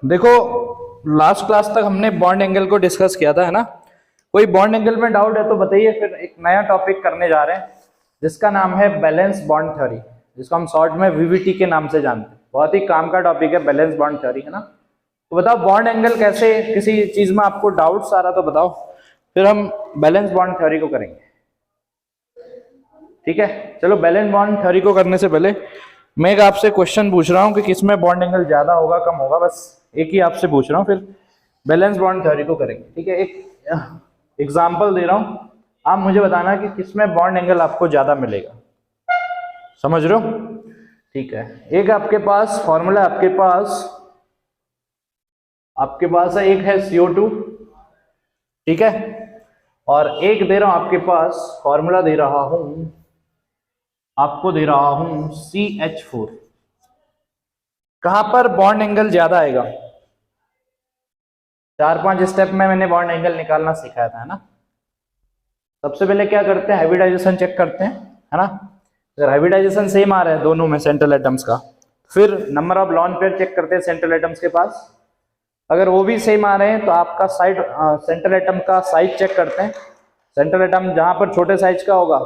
देखो last class तक हमने बॉन्ड एंगल को डिस्कस किया था, है ना। कोई बॉन्ड एंगल में डाउट है तो बताइए। फिर एक नया टॉपिक करने जा रहे हैं जिसका नाम है बैलेंस बॉन्ड थ्योरी, जिसको हम शॉर्ट में वीवीटी के नाम से जानते हैं। बहुत ही काम का टॉपिक है बैलेंस बॉन्ड थ्योरी, है ना। तो बताओ बॉन्ड एंगल कैसे, किसी चीज में आपको डाउट्स आ रहा तो बताओ, फिर हम बैलेंस बॉन्ड थ्योरी को करेंगे। ठीक है, चलो बैलेंस बॉन्ड थ्योरी को करने से पहले मैं एक आपसे क्वेश्चन पूछ रहा हूं कि किसमें बॉन्ड एंगल ज्यादा होगा कम होगा, बस एक ही आपसे पूछ रहा हूं, फिर बैलेंस बॉन्ड थ्योरी को करेंगे। ठीक है, एक एग्जांपल दे रहा हूं, आप मुझे बताना कि किसमें बॉन्ड एंगल आपको ज्यादा मिलेगा। समझ रहे हो? ठीक है, एक आपके पास फॉर्मूला आपके पास है, एक है CO2, ठीक है, और एक दे रहा हूं आपके पास फॉर्मूला दे रहा हूं, आपको दे रहा हूं CH4। कहां पर बॉन्ड एंगल ज्यादा आएगा? 4-5 स्टेप में मैंने बॉन्ड एंगल निकालना सिखाया था, है ना। सबसे पहले क्या करते हैं, हाइब्रिडाइजेशन चेक करते हैं, है ना। अगर हाइब्रिडाइजेशन सेम आ रहा है दोनों में सेंट्रल एटम्स का, फिर number of lone pair check करते हैं सेंट्रल एटम्स के पास। अगर वो भी सेम आ रहे हैं तो आपका साइड सेंट्रल एटम का साइज चेक करते हैं। सेंट्रल एटम जहां पर छोटे साइज का होगा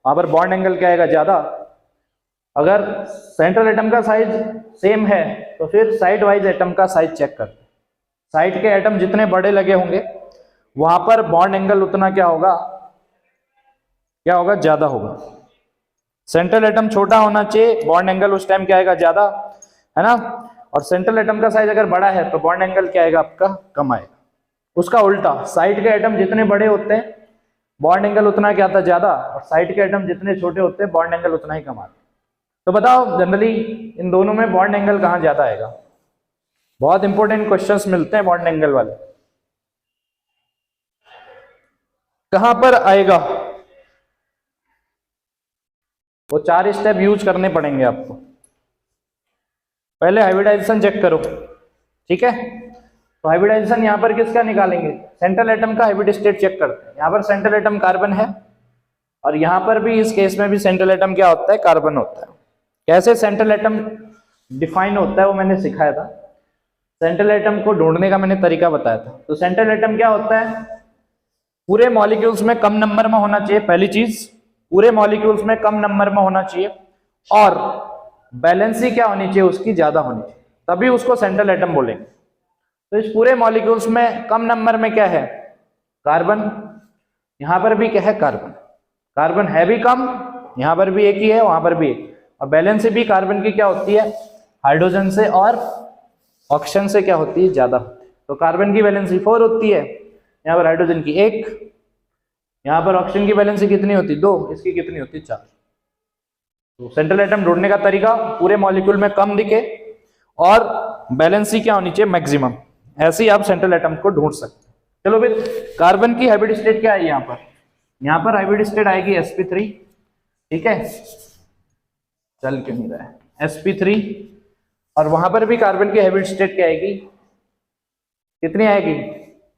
वहां पर बॉन्ड एंगल क्या आएगा, ज्यादा। अगर सेंट्रल एटम का साइज सेम है तो फिर साइड वाइज एटम का साइज चेक करते हैं। साइड के एटम जितने बड़े लगे होंगे वहां पर बॉन्ड एंगल उतना क्या होगा, ज्यादा होगा। सेंट्रल एटम छोटा होना चाहिए, बॉन्ड एंगल उस टाइम क्या आएगा, ज्यादा, है ना। और सेंट्रल एटम का साइज अगर बड़ा है तो बॉन्ड एंगल क्या आएगा आपका, कम आएगा। उसका उल्टा, साइड के एटम जितने बड़े होते हैं बॉन्ड एंगल उतना क्या आता, ज्यादा, और साइड के एटम जितने छोटे होते हैं बॉन्ड एंगल उतना ही कम आता है। तो बताओ जनरली इन दोनों में बॉन्ड एंगल कहां ज्यादा आएगा? बहुत इंपॉर्टेंट क्वेश्चंस मिलते हैं बॉन्ड एंगल वाले, कहां पर आएगा? वो 4 स्टेप यूज करने पड़ेंगे आपको। पहले हाइब्रिडाइजेशन चेक करो, ठीक है। तो हाइब्रिडाइजेशन यहाँ पर किसका निकालेंगे, सेंट्रल एटम का हाइब्रिड स्टेट चेक करते हैं। यहाँ पर सेंट्रल एटम कार्बन है और यहाँ पर भी इस केस में भी सेंट्रल एटम क्या होता है, कार्बन होता है। कैसे सेंट्रल एटम डिफाइन होता है वो मैंने सिखाया था। सेंट्रल एटम को ढूंढने का मैंने तरीका बताया था। तो सेंट्रल एटम क्या होता है, पूरे मॉलिक्यूल्स में कम नंबर में होना चाहिए, पहली चीज, पूरे मॉलिक्यूल्स में कम नंबर में होना चाहिए, और बैलेंसी क्या होनी चाहिए, उसकी ज्यादा होनी चाहिए, तभी उसको सेंट्रल एटम बोलेंगे। तो इस पूरे मॉलिक्यूल्स में कम नंबर में क्या है, कार्बन। यहां पर भी क्या है, कार्बन। कार्बन है भी कम, यहां पर भी एक ही है, वहां पर भी एक। और बैलेंसी भी कार्बन की क्या होती है, हाइड्रोजन से और ऑक्सीजन से क्या होती है, ज्यादा होती है। तो कार्बन की वैलेंसी 4 होती है, यहाँ पर हाइड्रोजन की 1, यहाँ पर ऑक्सीजन की वैलेंसी कितनी होती है, 2, इसकी कितनी होती है, 4। तो सेंट्रल एटम ढूंढने का तरीका, पूरे मॉलिक्यूल में कम दिखे और बैलेंसी क्या होनी चाहिए, मैक्सिमम। ऐसे ही आप सेंट्रल एटम को ढूंढ सकते हैं। चलो फिर कार्बन की हाइब्रिड स्टेट क्या है, यहाँ पर हाइब्रिड स्टेट आएगी sp3, ठीक है, चल क्यों नहीं रहा है, sp3। और वहां पर भी कार्बन की हाइब्रिड स्टेट क्या आएगी, कितनी आएगी,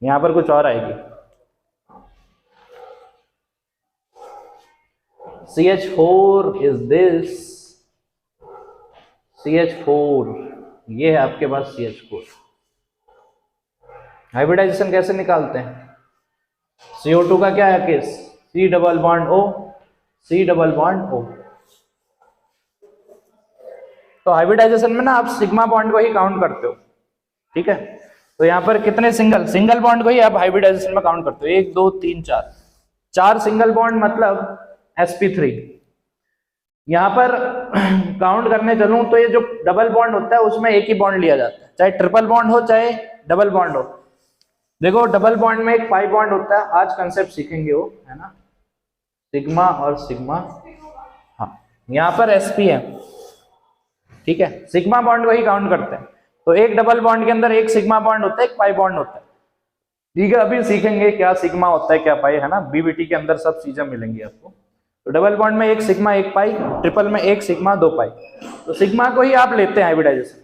यहां पर कुछ और आएगी, CH4 इज दिस, CH4, ये है आपके पास CH4। हाइब्रिडाइजेशन कैसे निकालते हैं, CO2 का क्या है case, C double bond O, C double bond O। तो हाइब्रिडाइजेशन में ना आप सिग्मा बॉन्ड को ही काउंट करते हो, ठीक है। तो यहाँ पर कितने सिंगल बॉन्ड को ही आप हाइब्रिडाइजेशन में काउंट करते हो, 1 2 3 4, 4 सिंगल बॉन्ड मतलब sp3। यहाँ पर काउंट करने चलूं तो ये जो डबल बॉन्ड होता है उसमें एक ही बॉन्ड लिया जाता है, चाहे ट्रिपल बॉन्ड हो चाहे डबल बॉन्ड हो। देखो डबल बॉन्ड में एक पाई बॉन्ड होता है, आज कंसेप्ट सीखेंगे वो, है ना, सिग्मा और सिग्मा। हाँ, यहाँ पर sp है, ठीक है, सिग्मा बॉन्ड को ही काउंट करते हैं। तो एक डबल बॉन्ड के अंदर एक सिग्मा बॉन्ड होता है, एक पाई बॉन्ड होता है, ठीक है। अभी सीखेंगे क्या सिग्मा होता है क्या पाई, है ना, बीबीटी के अंदर सब चीजें मिलेंगी आपको। तो डबल बॉन्ड में एक सिग्मा एक पाई, ट्रिपल में एक सिग्मा 2 पाई। तो सिग्मा को ही आप लेते हैं हाइब्रिडाइजेशन।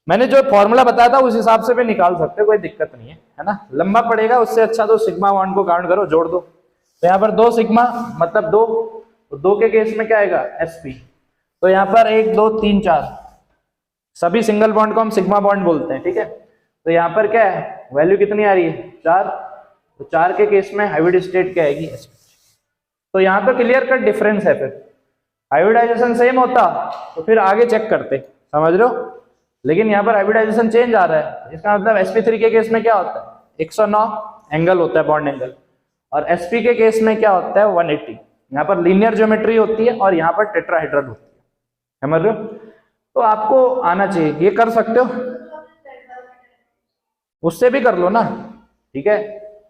मैंने जो फॉर्मूला बताया था उस हिसाब से भी निकाल सकते हो, कोई दिक्कत नहीं है ना। लंबा पड़ेगा उससे अच्छा तो सिग्मा बॉन्ड को काउंट करो, जोड़ दो। तो यहाँ पर 2 सिग्मा मतलब 2, तो 2 के केस में क्या आएगा, sp। तो यहाँ पर 1 2 3 4 सभी सिंगल बॉन्ड को हम सिग्मा बॉन्ड बोलते हैं, ठीक है। तो यहाँ पर क्या है, वैल्यू कितनी आ रही है 4, तो 4 के केस में हाइब्रिड स्टेट क्या आएगी sp3। तो यहाँ तो क्लियर कट डिफरेंस है, फिर हाइब्रिडाइजेशन सेम होता तो फिर आगे चेक करते, समझ रहे हो, लेकिन यहाँ पर हाइब्रिडाइजेशन चेंज आ रहा है, इसका मतलब sp3 के केस में क्या होता है 109 एंगल होता है बॉन्ड एंगल, और sp के केस में क्या होता है 180। यहाँ पर लीनियर ज्योमेट्री होती है और यहाँ पर टेट्राहेड्रल होती है, समझ रहे हो। तो आपको आना चाहिए, ये कर सकते हो, उससे भी कर लो ना, ठीक है,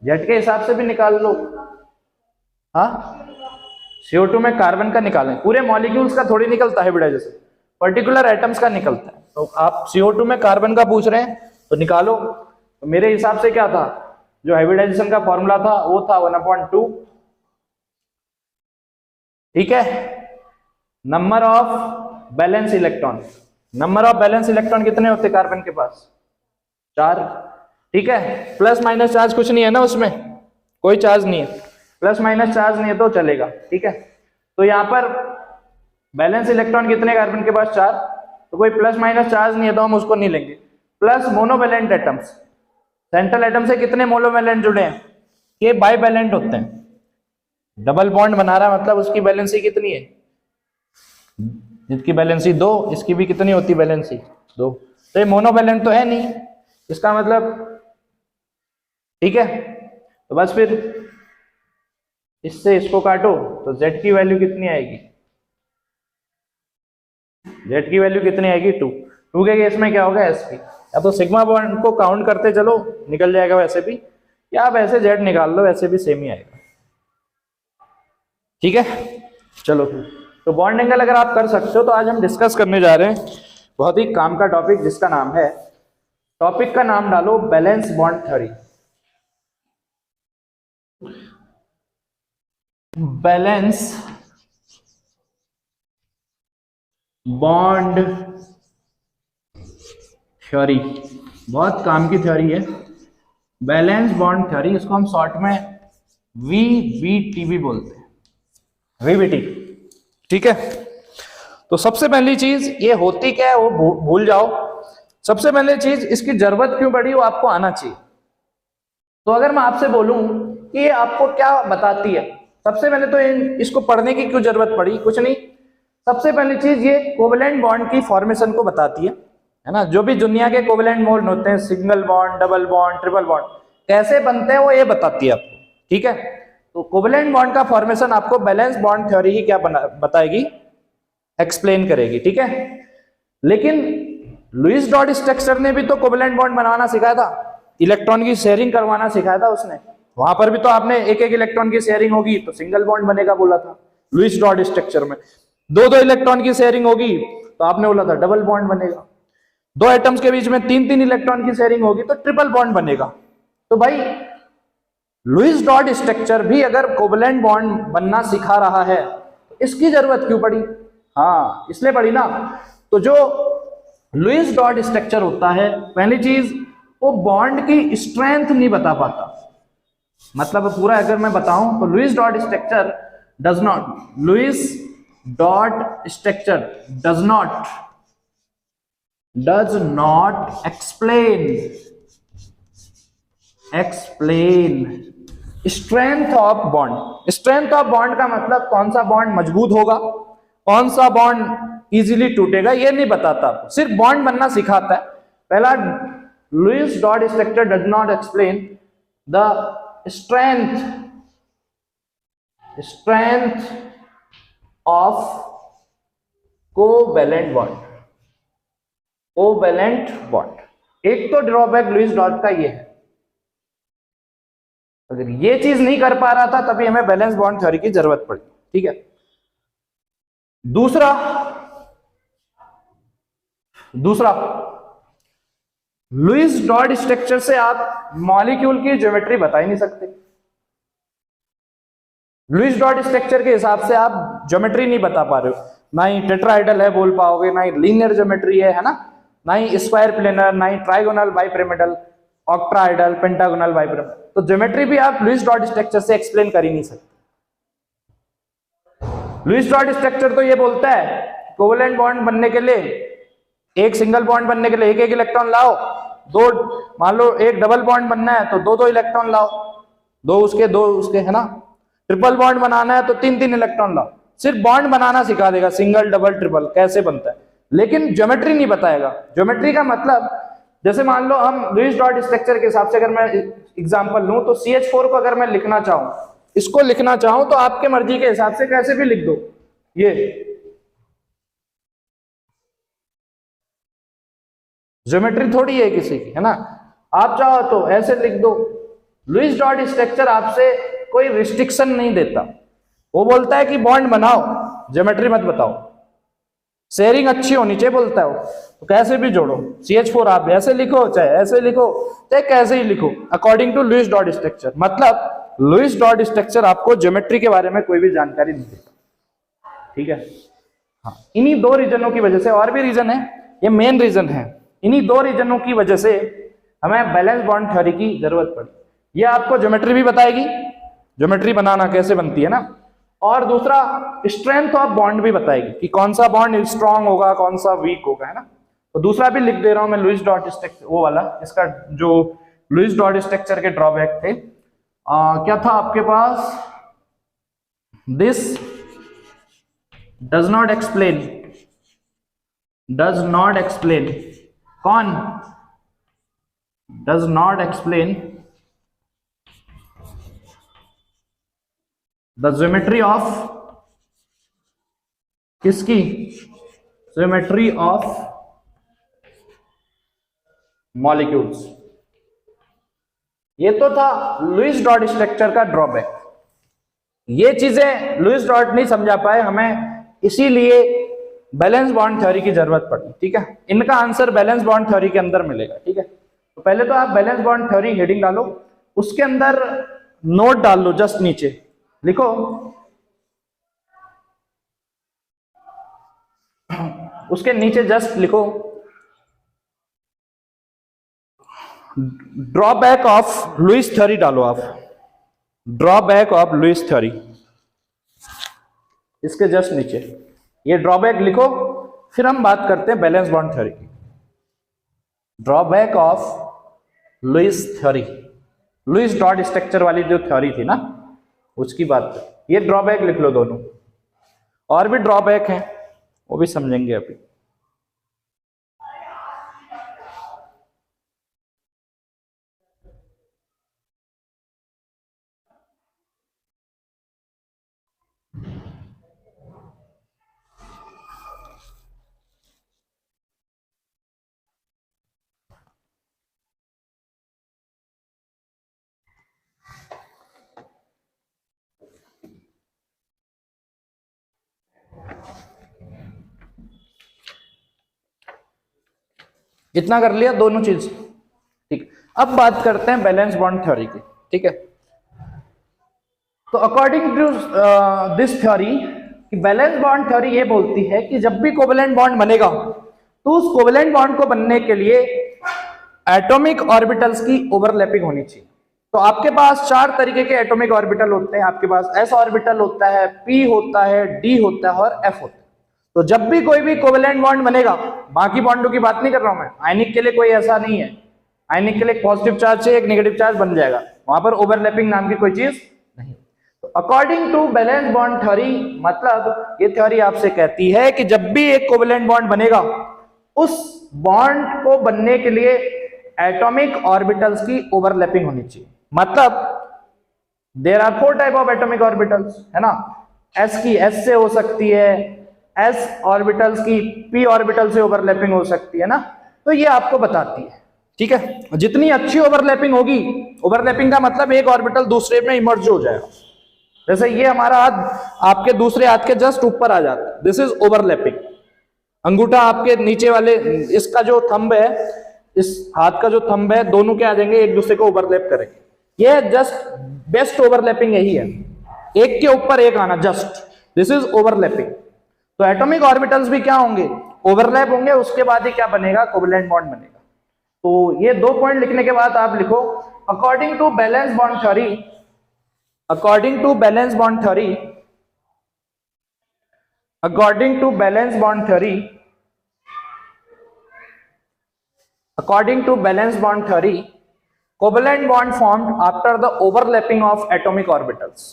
जेट के हिसाब से भी निकाल लो। हाँ, CO2 में कार्बन का निकालें, पूरे मॉलिक्यूल्स का थोड़ी निकलता है हाइब्रिडाइजेशन, पर्टिकुलर एटम्स का निकलता है। तो आप CO2 में कार्बन का पूछ रहे हैं तो निकालो। तो मेरे हिसाब से क्या था, जो हाइब्रिडाइजेशन का फॉर्मूला था वो था 1/2, ठीक है, number of balance electron. Number of balance electron कितने होते कार्बन के पास 4, ठीक है, प्लस माइनस चार्ज कुछ नहीं है ना उसमें, कोई चार्ज नहीं है, प्लस माइनस चार्ज नहीं है तो चलेगा, ठीक है। तो यहाँ पर बैलेंस इलेक्ट्रॉन कितने कार्बन के पास 4, तो कोई प्लस माइनस चार्ज नहीं है तो हम उसको नहीं लेंगे। Plus monovalent atoms, central atom से कितने मोनोवैलेंट जुड़े हैं, ये बाइवैलेंट होते हैं, डबल बॉन्ड बना रहा है मतलब उसकी वैलेंसी कितनी है, इसकी वैलेंसी 2, इसकी भी कितनी होती वैलेंसी 2, तो ये मोनोवैलेंट तो है नहीं, इसका मतलब, ठीक है। तो बस फिर इससे इसको काटो तो Z की वैल्यू कितनी आएगी, Z की वैल्यू कितनी आएगी 2। 2 के केस में क्या होगा sp, या तो सिग्मा बॉन्ड को काउंट करते चलो निकल जाएगा वैसे भी, या आप ऐसे Z निकाल लो, वैसे भी सेम ही आएगा, ठीक है। चलो तो बॉन्ड एंगल अगर आप कर सकते हो तो आज हम डिस्कस करने जा रहे हैं बहुत ही काम का टॉपिक, जिसका नाम है, टॉपिक का नाम डालो balance bond theory. Valence bond theory बहुत काम की थ्योरी है, बैलेंस बॉन्ड थ्योरी, इसको हम शॉर्ट में VBT भी बोलते हैं, VBT, ठीक है। तो सबसे पहली चीज ये होती क्या है वो भूल जाओ, सबसे पहले चीज इसकी जरूरत क्यों पड़ी वो आपको आना चाहिए। तो अगर मैं आपसे बोलूं कि ये आपको क्या बताती है, सबसे पहले तो इसको पढ़ने की क्यों जरूरत पड़ी, कुछ नहीं, सबसे पहली चीज ये कोवेलेंट बॉन्ड की फॉर्मेशन को बताती है ना, जो भी दुनिया के कोवेलेंट बॉन्ड होते हैं, single bond, double bond, triple bond, कैसे बनते हैं वो ये बताती है आपको, ठीक है। तो कोवेलेंट बॉन्ड का फॉर्मेशन आपको बैलेंस बॉन्ड थ्योरी ही क्या बताएगी, एक्सप्लेन करेगी, ठीक है। लेकिन लुईस डॉट स्ट्रक्चर ने भी तो कोवेलेंट बॉन्ड बनाना सिखाया था, इलेक्ट्रॉन की शेयरिंग करवाना सिखाया था उसने, वहां पर भी तो आपने एक एक इलेक्ट्रॉन की शेयरिंग होगी तो सिंगल बॉन्ड बनेगा बोला था लुईस डॉट स्ट्रक्चर में, 2-2 इलेक्ट्रॉन की शेयरिंग होगी तो आपने बोला था डबल बॉन्ड बनेगा, 2 एटम्स के बीच में 3-3 इलेक्ट्रॉन की शेयरिंग होगी तो ट्रिपल बॉन्ड बनेगा। तो भाई लुईस डॉट स्ट्रक्चर भी अगर कोवेलेंट बॉन्ड बनना सिखा रहा है, इसकी जरूरत क्यों पड़ी, हाँ इसलिए पड़ी ना। तो जो लुईस डॉट स्ट्रक्चर होता है, पहली चीज वो बॉन्ड की स्ट्रेंथ नहीं बता पाता, मतलब पूरा अगर मैं बताऊं तो Lewis dot structure does not explain strength of bond. Strength of bond का मतलब कौन सा बॉन्ड मजबूत होगा, कौन सा बॉन्ड इजीली टूटेगा, ये नहीं बताता, सिर्फ बॉन्ड बनना सिखाता है। पहला, Lewis dot structure does not explain the strength of covalent bond. एक तो ड्रॉबैक लुईस डॉट का ये है, अगर ये चीज नहीं कर पा रहा था तभी हमें बैलेंस बॉन्ड थ्योरी की जरूरत पड़ी, ठीक है। दूसरा लुईस डॉट स्ट्रक्चर से आप मॉलिक्यूल की ज्योमेट्री बता ही नहीं सकते, लुईस डॉट स्ट्रक्चर के हिसाब से आप ज्योमेट्री नहीं बता पा रहे हो, ना ही टेट्राहेड्रल है बोल पाओगे, ना ही लीनियर ज्योमेट्री है ना, ना ही स्क्वायर प्लेनर, ना ही trigonal, bipyramidal, octahedral, pentagonal, bipyramidal. तो ज्योमेट्री भी आप लुईस डॉट स्ट्रक्चर से एक्सप्लेन कर ही नहीं सकते। लुईस डॉट स्ट्रक्चर तो ये बोलता है कोवेलेंट बॉन्ड बनने के लिए, एक सिंगल बॉन्ड बनने के लिए एक एक इलेक्ट्रॉन लाओ, दो, मान लो एक डबल बॉन्ड बनना है तो दो दो इलेक्ट्रॉन लाओ, दो उसके है ना। ट्रिपल बॉन्ड बनाना है तो तीन तीन इलेक्ट्रॉन लाओ। सिर्फ बॉन्ड बनाना सिखा देगा, सिंगल डबल ट्रिपल कैसे बनता है, लेकिन ज्योमेट्री नहीं बताएगा। ज्योमेट्री का मतलब, जैसे मान लो हम लुईस डॉट स्ट्रक्चर के हिसाब से अगर मैं एग्जांपल लूं तो CH4 को अगर मैं लिखना चाहूं, इसको लिखना चाहूं तो आपके मर्जी के हिसाब से कैसे भी लिख दो। ये ज्योमेट्री थोड़ी है किसी की, है ना। आप चाहो तो ऐसे लिख दो। लुईस डॉट स्ट्रक्चर आपसे कोई रिस्ट्रिक्शन नहीं देता, वो बोलता है कि बॉन्ड बनाओ, ज्योमेट्री मत बताओ। शेयरिंग अच्छी होनी चाहिए बोलता है वो, तो कैसे भी जोड़ो। CH4 आप ऐसे लिखो चाहे ऐसे लिखो चाहे कैसे ही लिखो, according to Lewis dot structure. मतलब लुईस डॉट स्ट्रक्चर आपको ज्योमेट्री के बारे में कोई भी जानकारी नहीं देता, ठीक है। हाँ, इन्हीं दो रीजनों की वजह से, और भी रीजन है, ये मेन रीजन है, इन्हीं दो रीजनों की वजह से हमें बैलेंस बॉन्ड थ्योरी की जरूरत पड़ी। ये आपको ज्योमेट्री भी बताएगी, ज्योमेट्री बनाना कैसे बनती है ना, और दूसरा स्ट्रेंथ ऑफ बॉन्ड भी बताएगी कि कौन सा बॉन्ड स्ट्रांग होगा कौन सा वीक होगा, है ना। तो दूसरा भी लिख दे रहा हूं मैं, लुईस डॉट स्ट्रक्चर वो वाला, इसका जो लुईस डॉट स्ट्रक्चर के ड्रॉबैक थे, क्या था आपके पास, दिस डज नॉट एक्सप्लेन कौन, does not explain the geometry of, किसकी, ज्योमेट्री ऑफ मॉलिक्यूल्स। ये तो था लुईस डॉट स्ट्रक्चर का ड्रॉबैक। ये चीजें लुईस डॉट नहीं समझा पाए, हमें इसीलिए बैलेंस बॉन्ड थ्योरी की जरूरत पड़ी, ठीक है। इनका आंसर बैलेंस बॉन्ड थ्योरी के अंदर मिलेगा, ठीक है। तो पहले तो आप बैलेंस बॉन्ड थ्योरी हेडिंग डालो, उसके अंदर नोट डाल लो, जस्ट नीचे लिखो, उसके नीचे जस्ट लिखो ड्रॉबैक ऑफ लुईस थ्योरी डालो आप, ड्रॉबैक ऑफ लुईस थ्योरी, इसके जस्ट नीचे ये ड्रॉबैक लिखो, फिर हम बात करते हैं बैलेंस बॉन्ड थ्योरी की। Drawback of Lewis theory, Lewis dot structure वाली जो थ्योरी थी ना, उसकी बात, ये ड्रॉबैक लिख लो दोनों। और भी ड्रॉबैक हैं, वो भी समझेंगे अभी। इतना कर लिया दोनों चीज, ठीक। अब बात करते हैं बैलेंस बॉन्ड थ्योरी की, ठीक है। तो according to this theory, valence bond theory ये बोलती है कि जब भी कोवेलेंट बॉन्ड बनेगा तो उस कोवेलेंट बॉन्ड को बनने के लिए एटॉमिक ऑर्बिटल्स की ओवरलैपिंग होनी चाहिए। तो आपके पास चार तरीके के एटॉमिक ऑर्बिटल होते हैं, आपके पास s ऑर्बिटल होता है, p होता है, d होता है और f होता है। तो जब भी कोई भी कोवेलेंट बॉन्ड बनेगा, बाकी बॉन्डों की बात नहीं कर रहा हूं मैं, आयनिक के लिए कोई ऐसा नहीं है, आयनिक के लिए एक पॉजिटिव चार्ज से एक नेगेटिव चार्ज बन जाएगा, वहां पर ओवरलैपिंग नाम की कोई चीज नहीं। तो according to valence bond theory, मतलब ये थ्योरी आपसे कहती है कि जब भी एक कोवेलेंट बॉन्ड बनेगा, उस बॉन्ड को बनने के लिए एटॉमिक ऑर्बिटल्स की ओवरलैपिंग होनी चाहिए। मतलब there are 4 type of atomic orbitals, है ना। s की s से हो सकती है, s ऑर्बिटल्स की p ऑर्बिटल से ओवरलैपिंग हो सकती है ना। तो ये आपको बताती है, ठीक है। जितनी अच्छी ओवरलैपिंग होगी, ओवरलैपिंग का मतलब एक ऑर्बिटल दूसरे में इमर्ज हो जाएगा। जैसे ये हमारा हाथ आपके दूसरे हाथ के जस्ट ऊपर आ जाता है, दिस इज ओवरलैपिंग। अंगूठा आपके नीचे वाले, इसका जो थंब है, इस हाथ का जो थंब है, दोनों क्या आ जाएंगे, एक दूसरे को ओवरलैप करेंगे। ये जस्ट बेस्ट ओवरलैपिंग यही है, एक के ऊपर एक आना, जस्ट दिस इज ओवरलैपिंग। तो एटॉमिक ऑर्बिटल्स भी क्या होंगे, ओवरलैप होंगे, उसके बाद ही क्या बनेगा, कोवेलेंट बॉन्ड बनेगा। तो ये 2 पॉइंट लिखने के बाद आप लिखो according to valence bond theory, according to valence bond theory, according to valence bond theory, according to valence bond theory, covalent bond formed after the overlapping of atomic orbitals.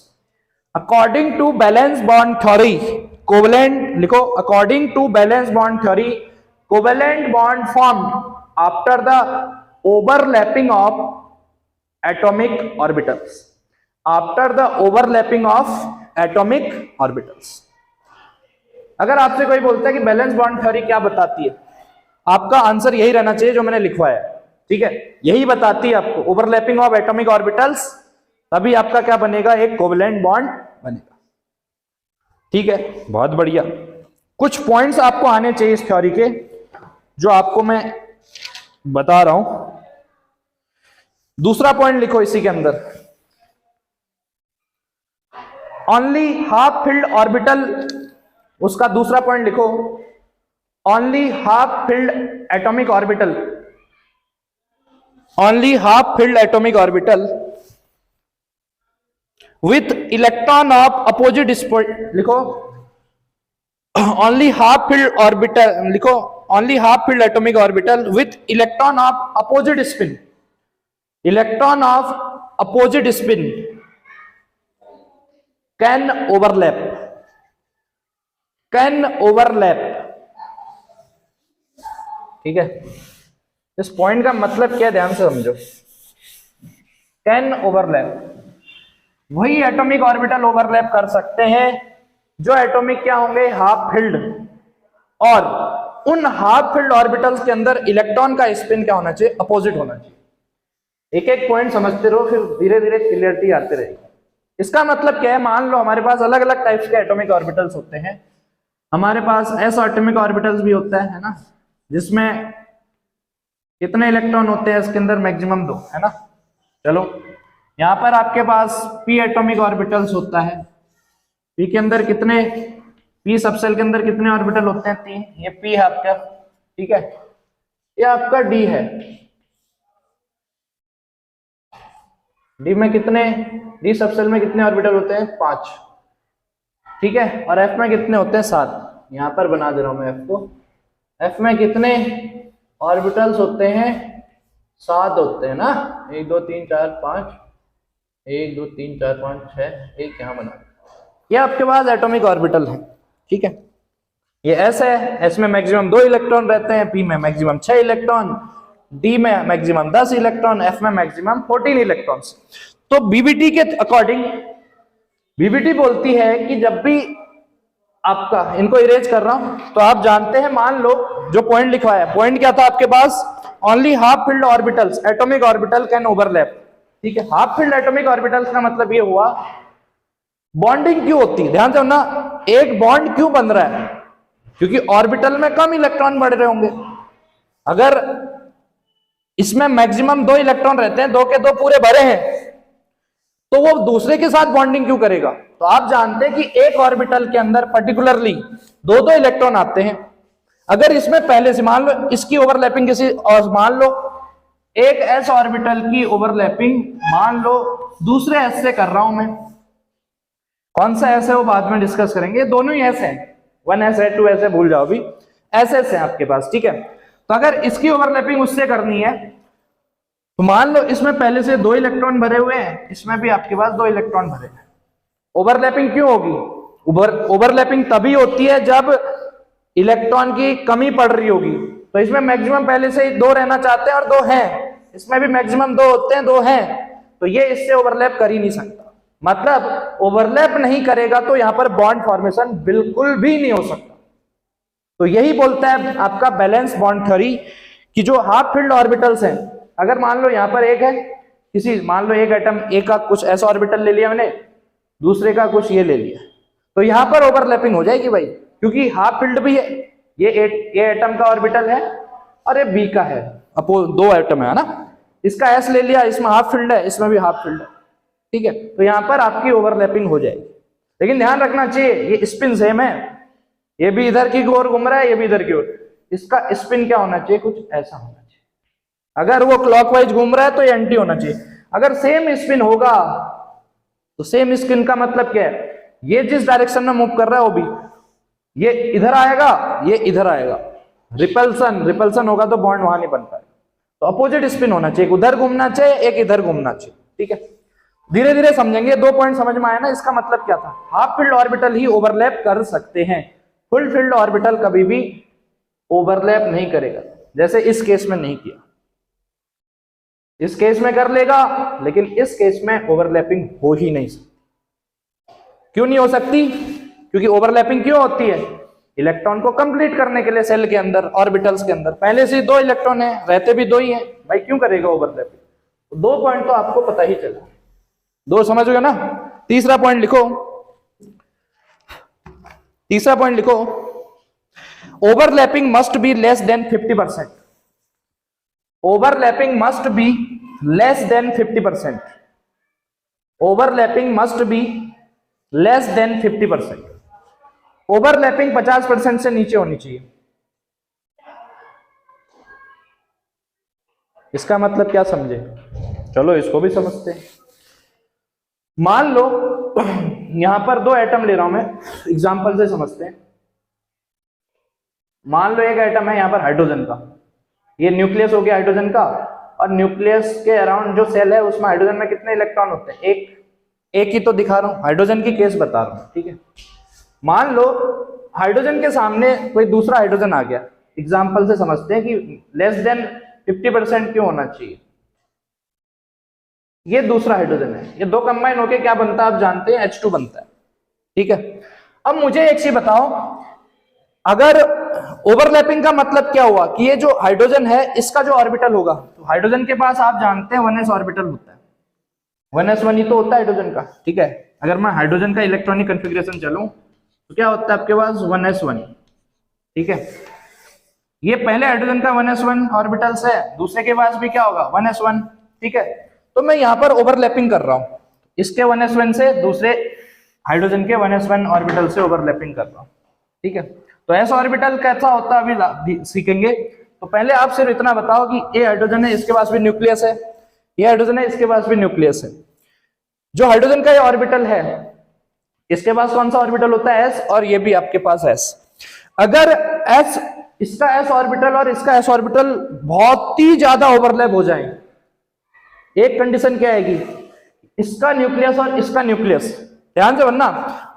According to valence bond theory, covalent लिखो, according to valence bond theory, covalent bond formed after the overlapping of atomic orbitals, after the overlapping of atomic orbitals. अगर आपसे कोई बोलता है कि balance bond theory क्या बताती है, आपका आंसर यही रहना चाहिए जो मैंने लिखवाया है, ठीक है, यही बताती है आपको, ओवरलैपिंग ऑफ एटॉमिक ऑर्बिटल्स, तभी आपका क्या बनेगा, एक कोवेलेंट बॉन्ड बनेगा। ठीक है, बहुत बढ़िया। कुछ पॉइंट्स आपको आने चाहिए इस थ्योरी के, जो आपको मैं बता रहा हूं। दूसरा पॉइंट लिखो इसी के अंदर, ओनली हाफ फिल्ड ऑर्बिटल, उसका दूसरा पॉइंट लिखो, only half field atomic orbital, only half field atomic orbital with electron of opposite spin, लिखो, ओनली हाफ फील्ड ऑर्बिटल, लिखो, only half field atomic orbital with electron of opposite spin, electron of opposite spin can overlap, can overlap. ठीक है, इस point का मतलब क्या, ध्यान से समझो। कैन ओवरलैप, वही एटॉमिक ऑर्बिटल ओवरलैप कर सकते हैं जो एटॉमिक क्या होंगे, हाफ फिल्ड, और उन हाफ फिल्ड ऑर्बिटल्स के अंदर इलेक्ट्रॉन का स्पिन क्या होना चाहिए, अपोजिट होना चाहिए। एक एक पॉइंट समझते रहो, फिर धीरे धीरे क्लियरिटी आती रहेगी। इसका मतलब क्या है, मान लो हमारे पास अलग अलग टाइप्स के एटॉमिक ऑर्बिटल्स होते हैं। हमारे पास ऐसा एटॉमिक ऑर्बिटल्स भी होता है ना, जिसमें कितने इलेक्ट्रॉन होते हैं इसके अंदर, मैक्सिमम 2, है ना। चलो, यहां पर आपके पास p एटॉमिक ऑर्बिटल्स होता है, p के अंदर कितने, p सबसेल के अंदर कितने ऑर्बिटल होते हैं, 3, ये p है आपका, ठीक है, ये आपका d है, d में कितने, d सबसेल में कितने ऑर्बिटल होते हैं, 5, ठीक है, और f में कितने होते हैं, 7। यहां पर बना दे रहा हूं मैं f को, f में कितने ऑर्बिटल्स होते हैं, 7 होते हैं ना, 1 2 3 4 5, 1 2 3 4 5 6, एक यहां बना, ये आपके पास एटॉमिक ऑर्बिटल है, ठीक है। ये S है, S में मैक्सिमम 2 इलेक्ट्रॉन रहते हैं, P में मैक्सिमम 6 इलेक्ट्रॉन, D में मैक्सिमम 10 इलेक्ट्रॉन, F में मैक्सिमम 14 इलेक्ट्रॉन्स। तो BBT के अकॉर्डिंग, BBT बोलती है कि जब भी आपका, इनको इरेज कर रहा हूं, तो आप जानते हैं, मान लो जो पॉइंट लिखवाया, पॉइंट क्या था आपके पास, only half filled orbitals atomic orbital can overlap, ठीक है। हाफ फिल्ड एटॉमिक ऑर्बिटल्स का मतलब ये हुआ, बॉन्डिंग क्यों होती है, ध्यान से ना, एक बॉन्ड क्यों बन रहा है, क्योंकि ऑर्बिटल में कम इलेक्ट्रॉन बढ़ रहे होंगे। अगर इसमें मैक्सिमम 2 इलेक्ट्रॉन रहते हैं, 2 के 2 पूरे भरे हैं, तो वो दूसरे के साथ बॉन्डिंग क्यों करेगा। तो आप जानते हैं कि एक ऑर्बिटल के अंदर पर्टिकुलरली 2 इलेक्ट्रॉन आते हैं। अगर इसमें पहले से, मान लो इसकी ओवरलैपिंग किसी, और मान लो एक s ऑर्बिटल की ओवरलैपिंग, मान लो दूसरे s से कर रहा हूं मैं, कौन सा s है वो बाद में डिस्कस करेंगे, दोनों ही s है, 1s है 2s है, भूल जाओ अभी, SS है आपके पास, ठीक है। तो अगर इसकी ओवरलैपिंग उससे करनी है, तो मान लो इसमें पहले से 2 इलेक्ट्रॉन भरे हुए हैं, इसमें भी आपके पास 2 इलेक्ट्रॉन भरे हैं। ओवरलैपिंग क्यों होगी, ओवरलैपिंग तभी होती है जब इलेक्ट्रॉन की कमी पड़ रही होगी। तो इसमें मैक्सिमम पहले से ही 2 रहना चाहते हैं और 2 हैं, इसमें भी मैक्सिमम 2 होते हैं, 2 हैं, तो ये इससे ओवरलैप कर ही नहीं सकता। मतलब ओवरलैप नहीं करेगा तो यहां पर बॉन्ड फॉर्मेशन बिल्कुल भी नहीं हो सकता। तो यही बोलता है आपका बैलेंस बॉन्ड थ्योरी, कि जो हाफ फील्ड ऑर्बिटल्स हैं, अगर मान लो यहां पर एक है, किसी, मान लो एक एटम, एक का कुछ ऐसा ऑर्बिटल ले लिया मैंने, दूसरे का कुछ ये ले लिया, तो यहां पर ओवरलैपिंग हो जाएगी भाई, क्योंकि हाफ फील्ड भी है, ये एटम का ऑर्बिटल है और ये बी का है, अपो 2 एटम है ना, इसका एस ले लिया, इसमें हाफ फील्ड है, इसमें भी हाफ फील्ड है, ठीक है। तो यहां पर आपकी ओवरलैपिंग हो जाएगी। लेकिन ध्यान रखना चाहिए, ये स्पिन सेम है, ये भी इधर की ओर घूम रहा है, ये भी इधर की ओर, इसका स्पिन क्या होना चाहिए, कुछ ऐसा होना चाहिए। अगर वो क्लॉकवाइज घूम रहा है तो ये एंटी होना चाहिए। अगर सेम स्पिन होगा तो सेम स्पिन का मतलब क्या है, ये जिस डायरेक्शन में मूव कर रहा है वो भी, ये इधर आएगा, ये इधर आएगा, रिपल्सन होगा तो बॉन्ड वहां नहीं बन पाएगा। तो अपोजिट स्पिन होना चाहिए, उधर घूमना चाहिए, एक इधर घूमना चाहिए। ठीक है, धीरे धीरे समझेंगे। 2 पॉइंट समझ में आया ना, इसका मतलब क्या था, हाफ फील्ड ऑर्बिटल ही ओवरलैप कर सकते हैं, फुल फील्ड ऑर्बिटल कभी भी ओवरलैप नहीं करेगा, जैसे इस केस में नहीं किया। इस केस में कर लेगा, लेकिन इस केस में ओवरलैपिंग हो ही नहीं सकती। क्यों नहीं हो सकती? क्योंकि ओवरलैपिंग क्यों होती है? इलेक्ट्रॉन को कंप्लीट करने के लिए सेल के अंदर, ऑर्बिटल्स के अंदर पहले से 2 इलेक्ट्रॉन है, रहते भी 2 ही हैं, भाई क्यों करेगा ओवरलैपिंग? 2 पॉइंट तो आपको पता ही चला, 2 समझ गए ना। तीसरा पॉइंट लिखो, तीसरा पॉइंट लिखो, overlapping must be less than 50%। Overlapping must be less than 50%। Overlapping must be less than 50%। Overlapping 50% से नीचे होनी चाहिए। इसका मतलब क्या समझे? चलो इसको भी समझते हैं। मान लो यहां पर 2 एटम ले रहा हूं मैं, एग्जांपल से समझते हैं। मान लो एक एटम है यहां पर हाइड्रोजन का, ये न्यूक्लियस हो गया हाइड्रोजन का, और न्यूक्लियस के अराउंड जो सेल है उसमें हाइड्रोजन में कितने इलेक्ट्रॉन होते हैं? एक ही तो दिखा रहा हूं, हाइड्रोजन की केस बता रहा हूं। ठीक है, मान लो हाइड्रोजन के सामने कोई दूसरा हाइड्रोजन आ गया, एग्जांपल से समझते हैं कि लेस देन 50% क्यों होना चाहिए। ये दूसरा हाइड्रोजन है, ये 2 कंबाइन होके क्या बनता है आप जानते हैं, H2 बनता है। ठीक है, अब मुझे एक चीज बताओ, अगर ओवरलैपिंग का मतलब क्या हुआ कि ये जो हाइड्रोजन है इसका जो ऑर्बिटल होगा, तो हाइड्रोजन के पास आप जानते हैं 1s ऑर्बिटल होता है, 1s1 ही तो होता है हाइड्रोजन का। ठीक है, अगर मैं हाइड्रोजन का इलेक्ट्रॉनिक कन्फिग्रेशन चलूं तो क्या होता है आपके पास 1s1। ठीक है, ये पहले हाइड्रोजन का 1s1 ऑर्बिटल्स है, दूसरे के पास भी क्या होगा 1s1। ठीक है, तो मैं यहां पर ओवरलैपिंग कर रहा हूं, इसके 1s1 से दूसरे हाइड्रोजन के 1s1 ऑर्बिटल से ओवरलैपिंग कर रहा हूं। ठीक है, तो s ऑर्बिटल कैसा होता है अभी सीखेंगे। तो पहले आप सिर्फ इतना बताओ कि ये हाइड्रोजन है, इसके पास भी न्यूक्लियस है, ये हाइड्रोजन है, इसके पास भी न्यूक्लियस है। जो हाइड्रोजन का ये ऑर्बिटल है, इसके पास कौन सा ऑर्बिटल होता है s, और ये भी आपके पास s। अगर s, इसका s ऑर्बिटल और इसका s ऑर्बिटल बहुत ही ज्यादा ओवरलैप हो जाए, एक कंडीशन क्या आएगी, इसका न्यूक्लियस और इसका न्यूक्लियस, ध्यान से बनना,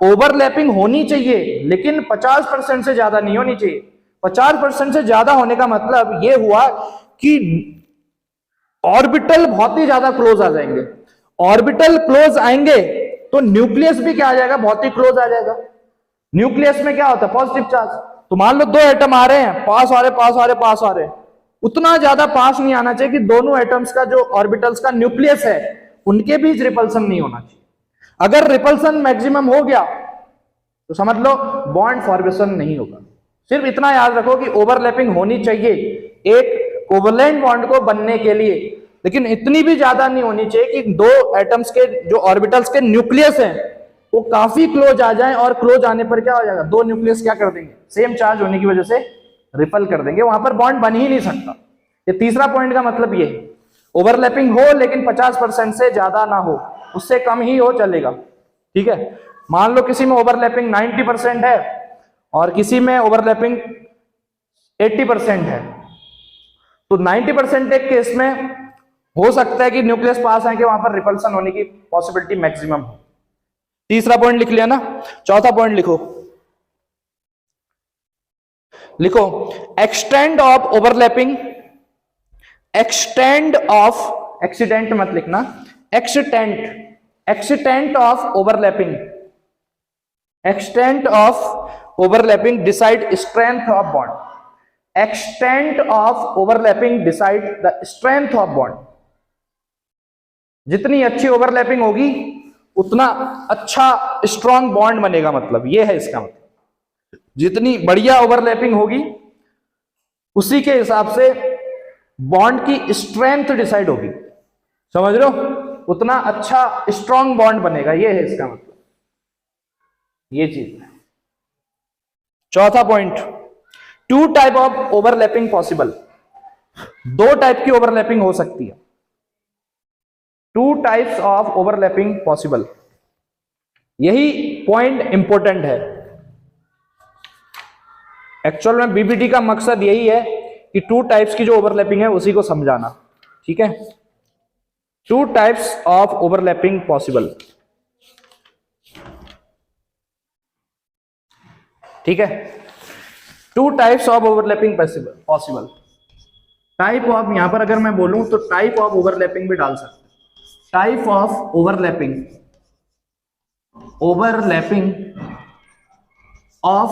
ओवरलैपिंग होनी चाहिए लेकिन 50% से ज्यादा नहीं होनी चाहिए। 50% से ज्यादा होने का मतलब ये हुआ कि ऑर्बिटल बहुत ही ज्यादा क्लोज आ जाएंगे। ऑर्बिटल क्लोज आएंगे तो न्यूक्लियस भी क्या आ जाएगा, बहुत ही क्लोज आ जाएगा। न्यूक्लियस में क्या होता है, पॉजिटिव चार्ज। तो मान लो 2 एटम आ रहे हैं, पास आ रहे पास आ रहे पास आ रहे, उतना ज्यादा पास नहीं आना चाहिए कि दोनों एटम्स का जो ऑर्बिटल्स का न्यूक्लियस है उनके बीच रिपल्सन नहीं होना चाहिए। अगर रिपल्सन मैक्सिमम हो गया तो समझ लो बॉन्ड फॉर्मेशन नहीं होगा। सिर्फ इतना याद रखो कि ओवरलैपिंग होनी चाहिए एक कोवलेंट बॉन्ड को बनने के लिए, लेकिन इतनी भी ज्यादा नहीं होनी चाहिए कि 2 एटम्स के जो ऑर्बिटल्स के न्यूक्लियस हैं वो काफी क्लोज आ जाएं, और क्लोज आने पर क्या हो जाएगा, 2 न्यूक्लियस क्या कर देंगे, सेम चार्ज होने की वजह से रिपल कर देंगे, वहां पर बॉन्ड बन ही नहीं सकता। ये तीसरा पॉइंट का मतलब ये है, ओवरलैपिंग हो लेकिन 50% से ज्यादा ना हो, उससे कम ही हो चलेगा। ठीक है, मान लो किसी में ओवरलैपिंग 90% है और किसी में ओवरलैपिंग 80% है, तो 90% एक केस में हो सकता है कि न्यूक्लियस पास है कि वहां पर रिपल्सन होने की पॉसिबिलिटी मैक्सिमम हो। तीसरा पॉइंट लिख लिया ना, चौथा पॉइंट लिखो, लिखो extend of overlapping, extend of, accident मत लिखना, extent, extent of overlapping, extent of overlapping decide strength of bond, extent of overlapping decide the strength of bond. जितनी अच्छी ओवरलैपिंग होगी उतना अच्छा स्ट्रॉन्ग बॉन्ड बनेगा, मतलब ये है इसका मतलब। जितनी बढ़िया ओवरलैपिंग होगी उसी के हिसाब से बॉन्ड की स्ट्रेंथ डिसाइड होगी, समझ रहे हो, उतना अच्छा स्ट्रॉन्ग बॉन्ड बनेगा, ये है इसका मतलब, ये चीज है। चौथा point, 2 type of overlapping possible, 2 type की ओवरलैपिंग हो सकती है, 2 टाइप्स ऑफ ओवरलैपिंग पॉसिबल। यही पॉइंट इंपॉर्टेंट है। एक्चुअल में बीबीटी का मकसद यही है कि टू टाइप्स की जो ओवरलैपिंग है उसी को समझाना, ठीक है। Two types of overlapping possible, ठीक है। Two types of overlapping possible. Type of, यहां पर अगर मैं बोलूं तो टाइप ऑफ ओवरलैपिंग भी डाल सकते हैं। Type of overlapping of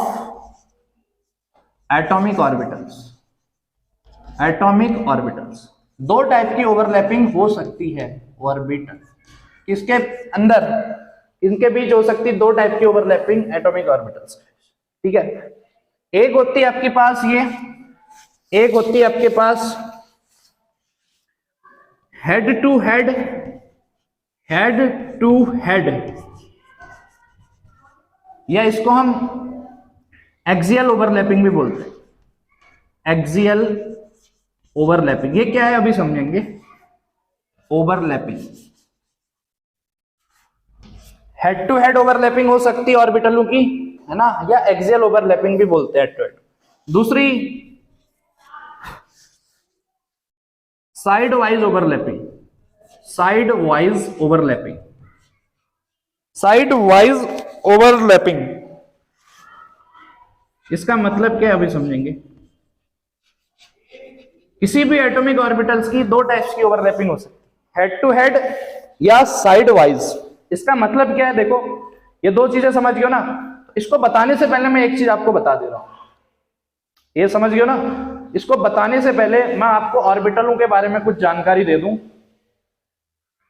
atomic orbitals. Atomic orbitals, दो टाइप की ओवरलैपिंग हो सकती है ऑर्बिटल, किसके अंदर, इनके बीच हो सकती है दो टाइप की ओवरलैपिंग एटॉमिक ऑर्बिटल्स, ठीक है। एक होती है आपके पास ये, एक होती है आपके पास head to head, head to head, या इसको हम एक्सियल ओवरलैपिंग भी बोलते हैं। एक्सियल ओवरलैपिंग, ये क्या है अभी समझेंगे। Overlapping, head to head overlapping हो सकती है ऑर्बिटलों की, है ना, या एक्सियल ओवरलैपिंग भी बोलते हैं हेड टू हेड। दूसरी side wise overlapping, side wise overlapping, side wise overlapping, इसका मतलब क्या है अभी समझेंगे। किसी भी एटॉमिक ऑर्बिटल्स की दो टाइप्स की ओवरलैपिंग हो सकती है, हेड टू हेड या साइड वाइज। इसका मतलब क्या है, देखो ये दो चीजें समझ गए ना। इसको बताने से पहले मैं एक चीज आपको बता दे रहा हूं, ये समझ गए ना। इसको बताने से पहले मैं आपको ऑर्बिटलों के बारे में कुछ जानकारी दे दूं,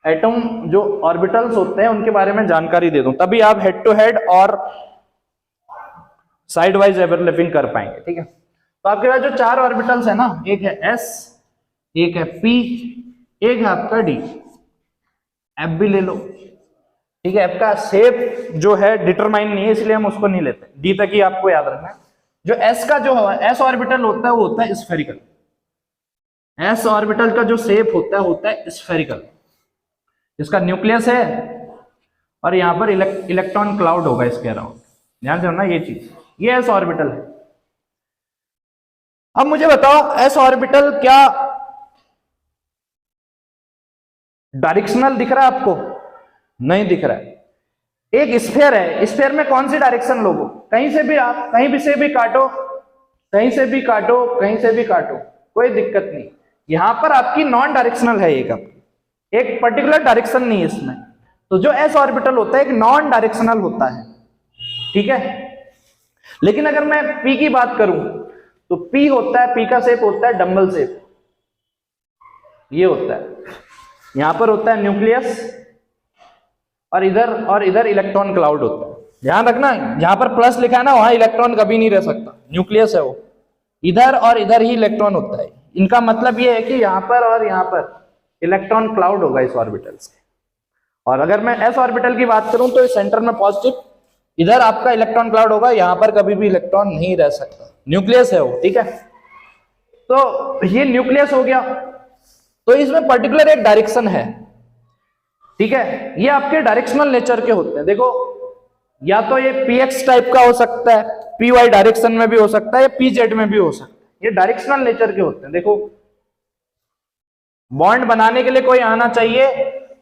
एटम जो ऑर्बिटल्स होते हैं उनके बारे में जानकारी दे दूं, तभी आप हेड टू हेड और साइड वाइज ओवरलैपिंग कर पाएंगे, ठीक है। तो आपके पास जो चार ऑर्बिटल्स है ना, एक है एस, एक है पी, एक है आपका डी। एफ भी ले लो, ठीक है। एफ का शेप जो है डिटरमाइन नहीं है, इसलिए हम उसको नहीं लेते, डी तक ही आपको याद रखना है। जो एस का जो एस ऑर्बिटल होता है वो होता है स्फेरिकल। एस ऑर्बिटल का जो शेप होता है स्फेरिकल। इसका न्यूक्लियस है और यहां पर इलेक्ट्रॉन क्लाउड होगा इसके अराउंड, ध्यान से रखना ये चीज, ये एस ऑर्बिटल है। अब मुझे बताओ एस ऑर्बिटल क्या डायरेक्शनल दिख रहा है आपको? नहीं दिख रहा है। एक स्फीयर है, स्फीयर में कौन सी डायरेक्शन लोगो, कहीं से भी आप कहीं भी से भी काटो, कहीं से भी काटो, कहीं से भी काटो, कोई दिक्कत नहीं। यहां पर आपकी नॉन डायरेक्शनल है, एक पर्टिकुलर डायरेक्शन नहीं है इसमें। तो जो एस ऑर्बिटल होता है एक नॉन डायरेक्शनल होता है, ठीक है। लेकिन अगर मैं पी की बात करूं तो पी होता है, पी का शेप होता है डम्बल शेप, ये होता है। यहां पर होता है न्यूक्लियस और इधर इलेक्ट्रॉन क्लाउड होता है। ध्यान रखना, जहां पर प्लस लिखा है ना वहां इलेक्ट्रॉन कभी नहीं रह सकता, न्यूक्लियस है वो। इधर और इधर ही इलेक्ट्रॉन होता है। इनका मतलब ये है कि यहां पर और यहां पर इलेक्ट्रॉन क्लाउड होगा इस ऑर्बिटल्स के। और अगर मैं एस ऑर्बिटल की बात करूं तो इस सेंटर में पॉजिटिव, इधर आपका इलेक्ट्रॉन क्लाउड होगा, यहां पर कभी भी इलेक्ट्रॉन नहीं रह सकता, न्यूक्लियस है वो, ठीक है। तो ये न्यूक्लियस हो गया, तो इसमें पर्टिकुलर एक डायरेक्शन है, ठीक है। ये आपके डायरेक्शनल नेचर के होते हैं। देखो या तो ये px टाइप का हो सकता है, py डायरेक्शन में भी हो सकता है, या pz में भी हो सकता है। ये डायरेक्शनल नेचर के होते हैं। देखो बॉन्ड बनाने के लिए कोई आना चाहिए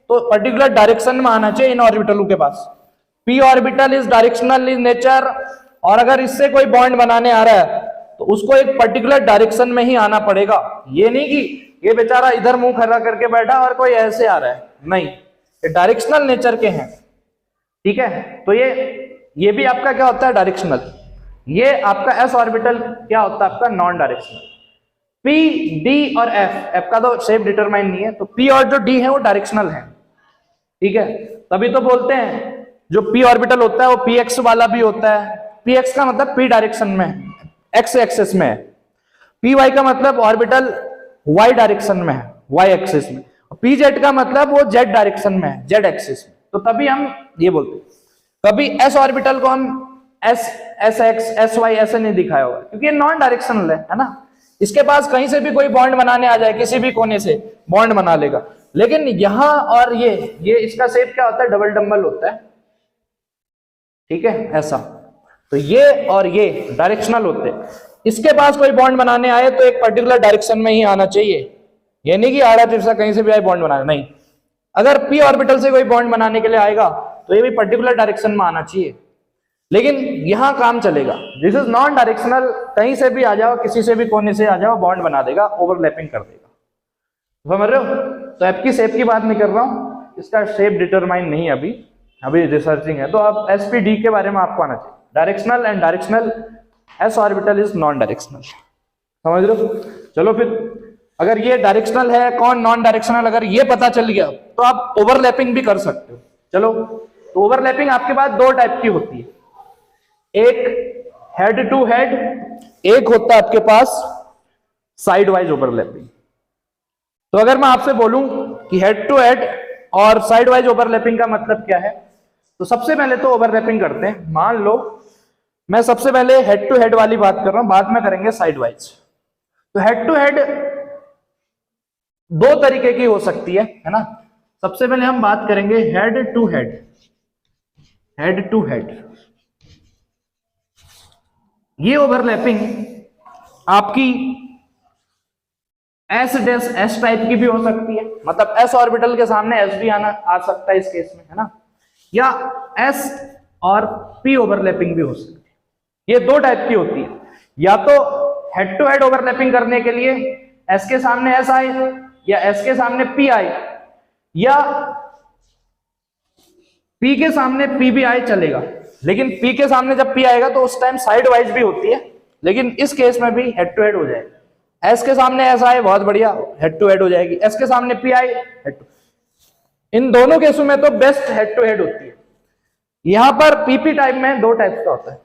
तो पर्टिकुलर डायरेक्शन में आना चाहिए इन ऑर्बिटलों के पास। p orbital is directional in nature, और अगर इससे कोई बॉन्ड बनाने आ रहा है तो उसको एक पर्टिकुलर डायरेक्शन में ही आना पड़ेगा। ये नहीं कि ये बेचारा इधर मुंह खड़ा करके बैठा और कोई ऐसे आ रहा है, नहीं, ये डायरेक्शनल नेचर के हैं, ठीक है। तो ये भी आपका क्या होता है, डायरेक्शनल। ये आपका एस ऑर्बिटल क्या होता है, आपका नॉन डायरेक्शनल। पी, डी और एफ का तो शेप डिटरमाइन नहीं है, तो पी और जो डी है वो डायरेक्शनल है, ठीक है। तभी तो बोलते हैं जो पी ऑर्बिटल होता है वो पी एक्स वाला भी होता है। पी एक्स का मतलब पी डायरेक्शन में, एक्स एक्सिस में है। पी वाई का मतलब ऑर्बिटल वाई डायरेक्शन में है, वाई एक्सिस में। पी जेड का मतलब वो जेड डायरेक्शन में है, जेड एक्सिस में। तो तभी हम ये बोलते हैं। कभी एस ऑर्बिटल को हम एस एक्स एस वाई ऐसे नहीं दिखाया होगा, क्योंकि ये नॉन डायरेक्शनल है ना। इसके पास कहीं से भी कोई बॉन्ड बनाने आ जाए, किसी भी कोने से बॉन्ड बना लेगा। लेकिन यहां और ये इसका शेप क्या होता है, डबल डम्बल होता है, ठीक है, ऐसा। तो ये और ये डायरेक्शनल होते हैं। इसके पास कोई बॉन्ड बनाने आए तो एक पर्टिकुलर डायरेक्शन में ही आना चाहिए, ये नहीं कि आड़ा तिरछा कहीं से भी आए बॉन्ड बनाना, नहीं। अगर p ऑर्बिटल से कोई बॉन्ड बनाने के लिए आएगा तो ये भी पर्टिकुलर डायरेक्शन में आना चाहिए, लेकिन यहां काम चलेगा। दिस इज नॉन डायरेक्शनल, कहीं से भी आ जाओ, किसी से भी कोने से आ जाओ, बॉन्ड बना देगा, ओवरलैपिंग कर देगा। समझ रहे हो? तो ऐप की शेप की बात नहीं कर रहा हूं, इसका शेप डिटरमाइन नहीं अभी रिसर्चिंग है। तो अब एसपीडी के बारे में आपको आना चाहिए, directional and directional, S orbital is non directional. समझ रहे हो? चलो फिर अगर ये डायरेक्शनल है, कौन नॉन डायरेक्शनल, अगर ये पता चल गया तो आप ओवरलैपिंग भी कर सकते हो। चलो, तो ओवरलैपिंग आपके पास दो टाइप की होती है, एक हेड टू हेड, एक होता है आपके पास साइड वाइज ओवरलैपिंग। तो अगर मैं आपसे बोलूं कि हेड टू हेड और साइड वाइज ओवरलैपिंग का मतलब क्या है, तो सबसे पहले तो ओवरलैपिंग करते हैं। मान लो मैं सबसे पहले हेड टू हेड वाली बात कर रहा हूं, बाद में करेंगे साइड वाइज। तो हेड टू हेड दो तरीके की हो सकती है ना। सबसे पहले हम बात करेंगे head to head, head to head. ये ओवरलैपिंग आपकी एस टाइप की भी हो सकती है, मतलब एस ऑर्बिटल के सामने एस भी आ सकता है इस केस में, है ना। या एस और पी ओवरलैपिंग भी हो सकती है। ये दो टाइप की होती है, या तो हेड टू हेड ओवरलैपिंग करने के लिए एस के सामने एस आए या एस के सामने पी आए, या पी के सामने पी भी आए चलेगा, लेकिन पी के सामने जब पी आएगा तो उस टाइम साइड वाइज भी होती है, लेकिन इस केस में भी हेड टू हेड हो जाएगा। एस के सामने एस आए, बहुत बढ़िया, हेड टू हेड हो जाएगी। एस के सामने पी आए, हेड टू। इन दोनों केसों में तो बेस्ट हेड टू हेड होती है। यहां पर पीपी टाइप में दो टाइप्स का होता है।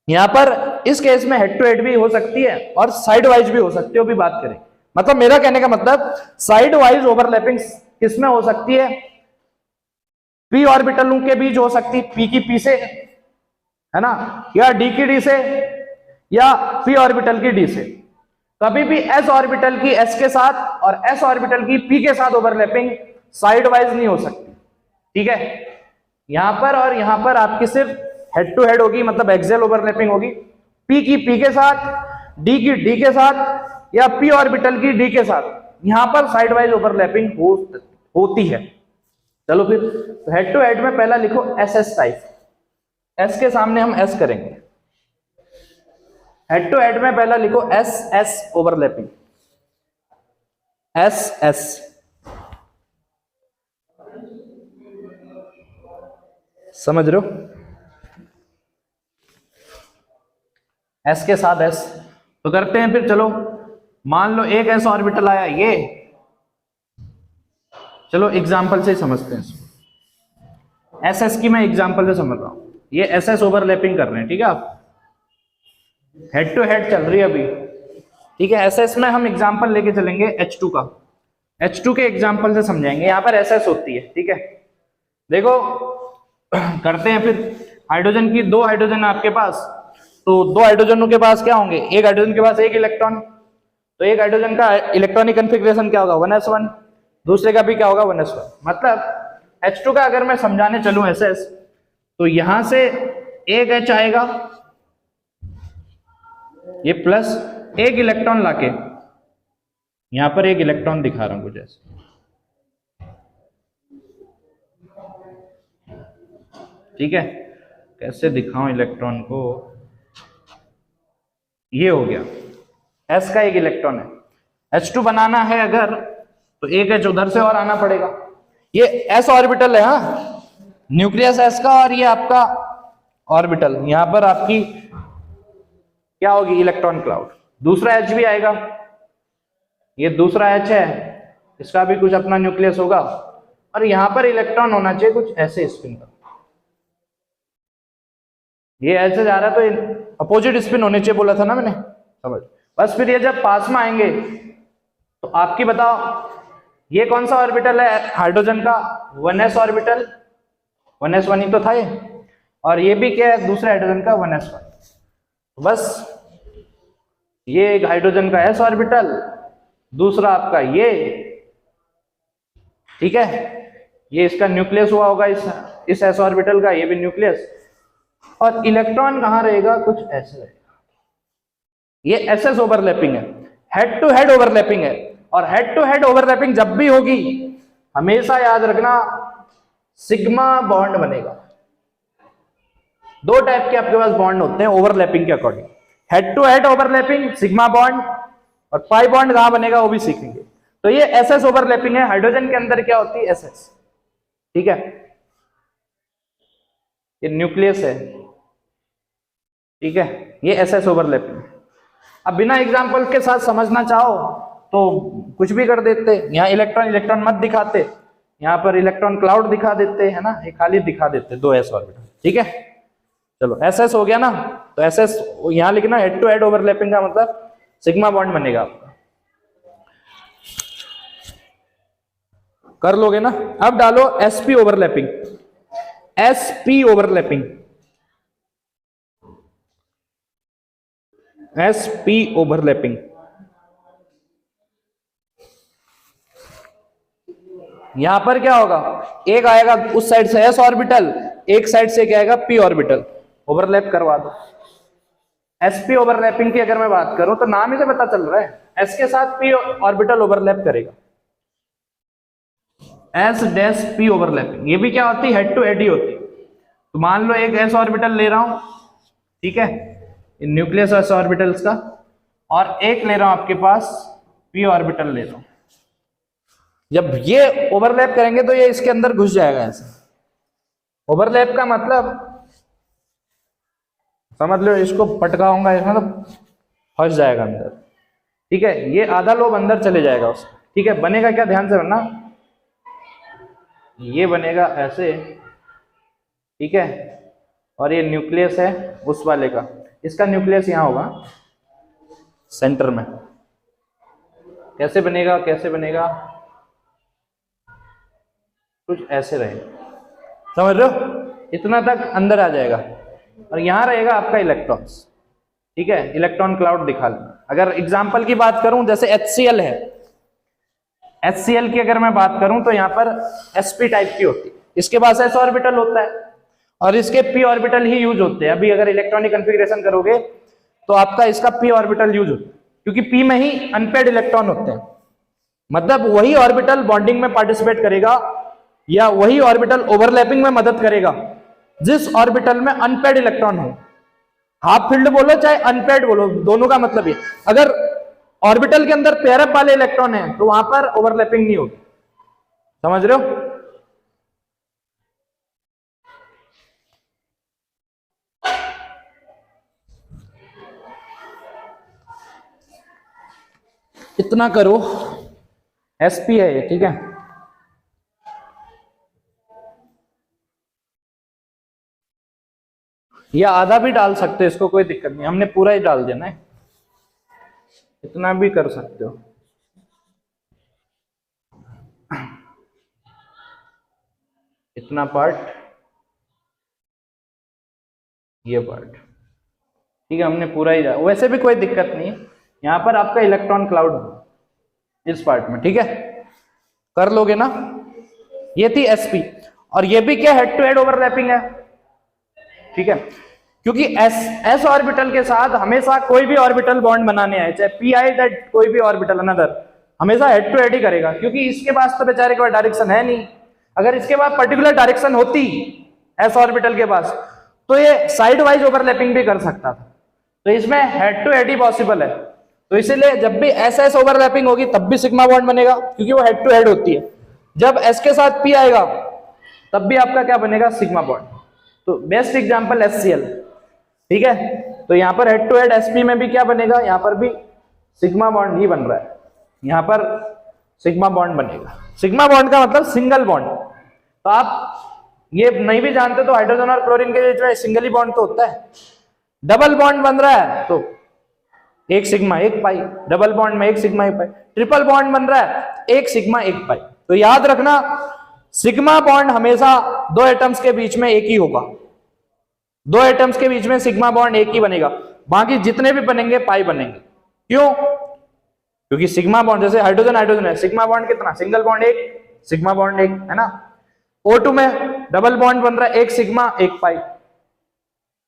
यहां पर इस केस में हेड टू हेड भी हो सकती है और साइड वाइज भी हो सकती है, वो भी बात करें। मतलब मेरा कहने का मतलब साइड वाइज ओवरलैपिंग किसमें हो सकती है, पी ऑर्बिटलों के बीच हो सकती है, पी की पी से, है ना, या डी की डी से, या पी ऑर्बिटल की डी से। कभी भी एस ऑर्बिटल की एस के साथ और एस ऑर्बिटल की पी के साथ ओवरलैपिंग साइड वाइज नहीं हो सकती, ठीक है। यहां पर और यहां पर आपकी सिर्फ हेड टू हेड होगी, मतलब एक्सियल ओवरलैपिंग होगी, पी की पी के साथ, डी की डी के साथ, या पी ऑर्बिटल की डी के साथ। यहां पर साइड वाइज ओवरलैपिंग होती है। चलो फिर, तो हेड टू हेड में पहला लिखो एस एस टाइप, एस के सामने हम एस करेंगे। हेड टू हेड में पहला लिखो S S overlapping, S S. समझ रहे हो? एस के साथ एस तो करते हैं फिर। चलो मान लो एक एस ऑर्बिटल आया, ये चलो एग्जांपल से समझते हैं इसको। एस एस की मैं एग्जांपल से समझ रहा हूं, ये एस एस ओवरलैपिंग कर रहे हैं, ठीक है। आप हेड टू हेड चल रही है अभी, ठीक है। एस एस में हम एग्जांपल लेके चलेंगे H2 का, H2 के एग्जांपल से समझाएंगे। यहां पर एस एस होती है, ठीक है। देखो करते हैं फिर। हाइड्रोजन की दो हाइड्रोजन आपके पास, तो दो हाइड्रोजनों के पास क्या होंगे, एक हाइड्रोजन के पास एक इलेक्ट्रॉन, तो एक हाइड्रोजन का इलेक्ट्रॉनिक कन्फिग्रेशन क्या होगा, 1s1, दूसरे का भी क्या होगा, 1s1। मतलब H2 का अगर मैं समझाने चलूं SS, तो यहां से एक H आएगा, ये प्लस एक इलेक्ट्रॉन लाके, यहां पर एक इलेक्ट्रॉन दिखा रहा हूं कुछ ऐसे, ठीक है। कैसे दिखाऊं इलेक्ट्रॉन को, ये हो गया, S का एक इलेक्ट्रॉन है। H2 बनाना है अगर, तो एक H उधर से और आना पड़ेगा। ये S ऑर्बिटल है, हाँ, न्यूक्लियस S का, और ये आपका ऑर्बिटल, यहां पर आपकी क्या होगी, इलेक्ट्रॉन क्लाउड। दूसरा H भी आएगा, ये दूसरा H है, इसका भी कुछ अपना न्यूक्लियस होगा, और यहां पर इलेक्ट्रॉन होना चाहिए कुछ ऐसे स्पिन का। ये ऐसे जा रहा है तो अपोजिट स्पिन होने चाहिए, बोला था ना मैंने, समझ। बस फिर ये जब पास में आएंगे तो आपकी बताओ, ये कौन सा ऑर्बिटल है हाइड्रोजन का, 1s ऑर्बिटल, 1s1 ही तो था ये, और ये भी क्या है, दूसरे हाइड्रोजन का 1s1। बस ये एक हाइड्रोजन का s ऑर्बिटल, दूसरा आपका ये, ठीक है। ये इसका न्यूक्लियस हुआ होगा इस s ऑर्बिटल का, ये भी न्यूक्लियस, और इलेक्ट्रॉन कहाँ रहेगा, कुछ ऐसे रहेगा। ये एसएस ओवरलैपिंग है, हेड टू हेड ओवरलैपिंग है। और हेड टू हेड ओवरलैपिंग जब भी होगी हमेशा याद रखना सिग्मा बॉन्ड बनेगा। दो टाइप के आपके पास बॉन्ड होते हैं ओवरलैपिंग के according, head to head overlapping sigma bond, और पाई बॉन्ड कहां बनेगा वो भी सीखेंगे। तो ये एसएस ओवरलैपिंग है, हाइड्रोजन के अंदर क्या होती है, एसएस। ठीक है, ये न्यूक्लियस है, ठीक है, ये एसएस ओवरलैपिंग। अब बिना एग्जांपल के साथ समझना चाहो तो कुछ भी कर देते, यहाँ इलेक्ट्रॉन इलेक्ट्रॉन मत दिखाते, यहाँ पर इलेक्ट्रॉन क्लाउड दिखा देते, है ना, ये खाली दिखा देते दो एस ऑर्बिटल। ठीक है, चलो एसएस हो गया ना, तो एसएस यहाँ लिखना, हेड टू हेड ओवरलैपिंग का मतलब सिग्मा बॉन्ड बनेगा आपका, कर लोगे ना। अब डालो SP overlapping, SP overlapping, SP overlapping. यहां पर क्या होगा, एक आएगा उस साइड से एस ऑर्बिटल, एक साइड से क्या आएगा पी ऑर्बिटल, ओवरलैप करवा दो। एसपी ओवरलैपिंग की अगर मैं बात करूं तो नाम ही से पता चल रहा है, एस के साथ पी ऑर्बिटल ओवरलैप करेगा, एस डैश पी ओवरलैपिंग। ये भी क्या होती है, हेड टू हेड ही होती है। तो मान लो एक एस ऑर्बिटल ले रहा हूं, ठीक है, न्यूक्लियस एस ऑर्बिटल्स का, और एक ले रहा हूं आपके पास पी ऑर्बिटल ले रहा हूं। जब ये ओवरलैप करेंगे तो ये इसके अंदर घुस जाएगा ऐसे। ओवरलैप का मतलब समझ लो, इसको पटकाऊंगा इसमें तो फंस जाएगा अंदर। ठीक है, ये आधा लोब अंदर चले जाएगा उसका। ठीक है, बनेगा क्या, ध्यान से बनना, ये बनेगा ऐसे, ठीक है, और ये न्यूक्लियस है उस वाले का, इसका न्यूक्लियस यहां होगा सेंटर में। कैसे बनेगा, कैसे बनेगा, कुछ ऐसे रहेगा, समझ रहे हो, इतना तक अंदर आ जाएगा, और यहां रहेगा आपका इलेक्ट्रॉन्स। ठीक है, इलेक्ट्रॉन क्लाउड दिखा लेना। अगर एग्जांपल की बात करूं, जैसे HCl है, HCl की अगर मैं बात करूं तो यहां पर sp टाइप की होती है, इसके पास s ऑर्बिटल होता है और इसके p ऑर्बिटल ही यूज होते हैं। अभी अगर इलेक्ट्रॉनिक कॉन्फ़िगरेशन करोगे तो आपका इसका p ऑर्बिटल यूज होता है, क्योंकि p में ही अनपेड इलेक्ट्रॉन होते हैं, मतलब वही ऑर्बिटल बॉन्डिंग में पार्टिसिपेट करेगा या वही ऑर्बिटल ओवरलैपिंग में मदद करेगा जिस ऑर्बिटल में अनपेड इलेक्ट्रॉन हो। हाफ फील्ड बोलो चाहे अनपेड बोलो, दोनों का मतलब ये, अगर ऑर्बिटल के अंदर पेयरअप वाले इलेक्ट्रॉन है तो वहां पर ओवरलैपिंग नहीं होगी। समझ रहे हो, इतना करो, एसपी है ये, ठीक है। या आधा भी डाल सकते हो, इसको कोई दिक्कत नहीं, हमने पूरा ही डाल देना है, इतना भी कर सकते हो। इतना पार्ट, ये पार्ट, ठीक है, हमने पूरा ही डाला, वैसे भी कोई दिक्कत नहीं है। यहां पर आपका इलेक्ट्रॉन क्लाउड इस पार्ट में, ठीक है, कर लोगे ना। ये थी एसपी, और ये भी क्या, हेड टू हेड ओवरलैपिंग है, ठीक है, क्योंकि एस ऑर्बिटल के साथ हमेशा कोई भी ऑर्बिटल बॉन्ड बनाने आए, चाहे पी आई दैट कोई भी ऑर्बिटल अनदर, हमेशा हेड टू हेड ही करेगा, क्योंकि इसके पास तो बेचारे के पास डायरेक्शन है नहीं। अगर इसके पास पर्टिकुलर डायरेक्शन होती एस ऑर्बिटल के पास तो ये साइड वाइज ओवरलैपिंग भी कर सकता था, तो इसमें हेड टू हेड ही पॉसिबल है। तो इसीलिए जब भी एस एस ओवरलैपिंग होगी तब भी सिग्मा बॉन्ड बनेगा, क्योंकि वो हेड टू हेड होती है। जब एस के साथ पी आएगा तब भी आपका क्या बनेगा, सिग्मा बॉन्ड। तो बेस्ट एग्जांपल HCl, ठीक है। तो यहाँ पर हेड टू हेड sp में भी क्या बनेगा, यहाँ पर भी सिग्मा बॉन्ड ही बन रहा है, यहाँ पर सिग्मा बॉन्ड बनेगा। सिग्मा बॉन्ड का मतलब सिंगल बॉन्ड। तो आप ये नहीं भी जानते तो हाइड्रोजन और क्लोरीन के बीच में सिंगल ही बॉन्ड तो होता है। डबल बॉन्ड बन रहा है तो एक सिग्मा एक पाई, डबल बॉन्ड में एक सिग्मा एक पाई। ट्रिपल बॉन्ड बन रहा है एक सिग्मा एक पाई। तो याद रखना सिग्मा बॉन्ड हमेशा दो एटम्स के बीच में एक ही होगा, दो एटम्स के बीच में सिग्मा बॉन्ड एक ही बनेगा, बाकी जितने भी बनेंगे पाई बनेंगे। क्यों? क्योंकि सिग्मा बॉन्ड, जैसे हाइड्रोजन हाइड्रोजन है, सिग्मा बॉन्ड कितना, सिंगल बॉन्ड एक, सिग्मा बॉन्ड एक, है ना। O2 में डबल बॉन्ड बन रहा है एक सिग्मा एक पाई,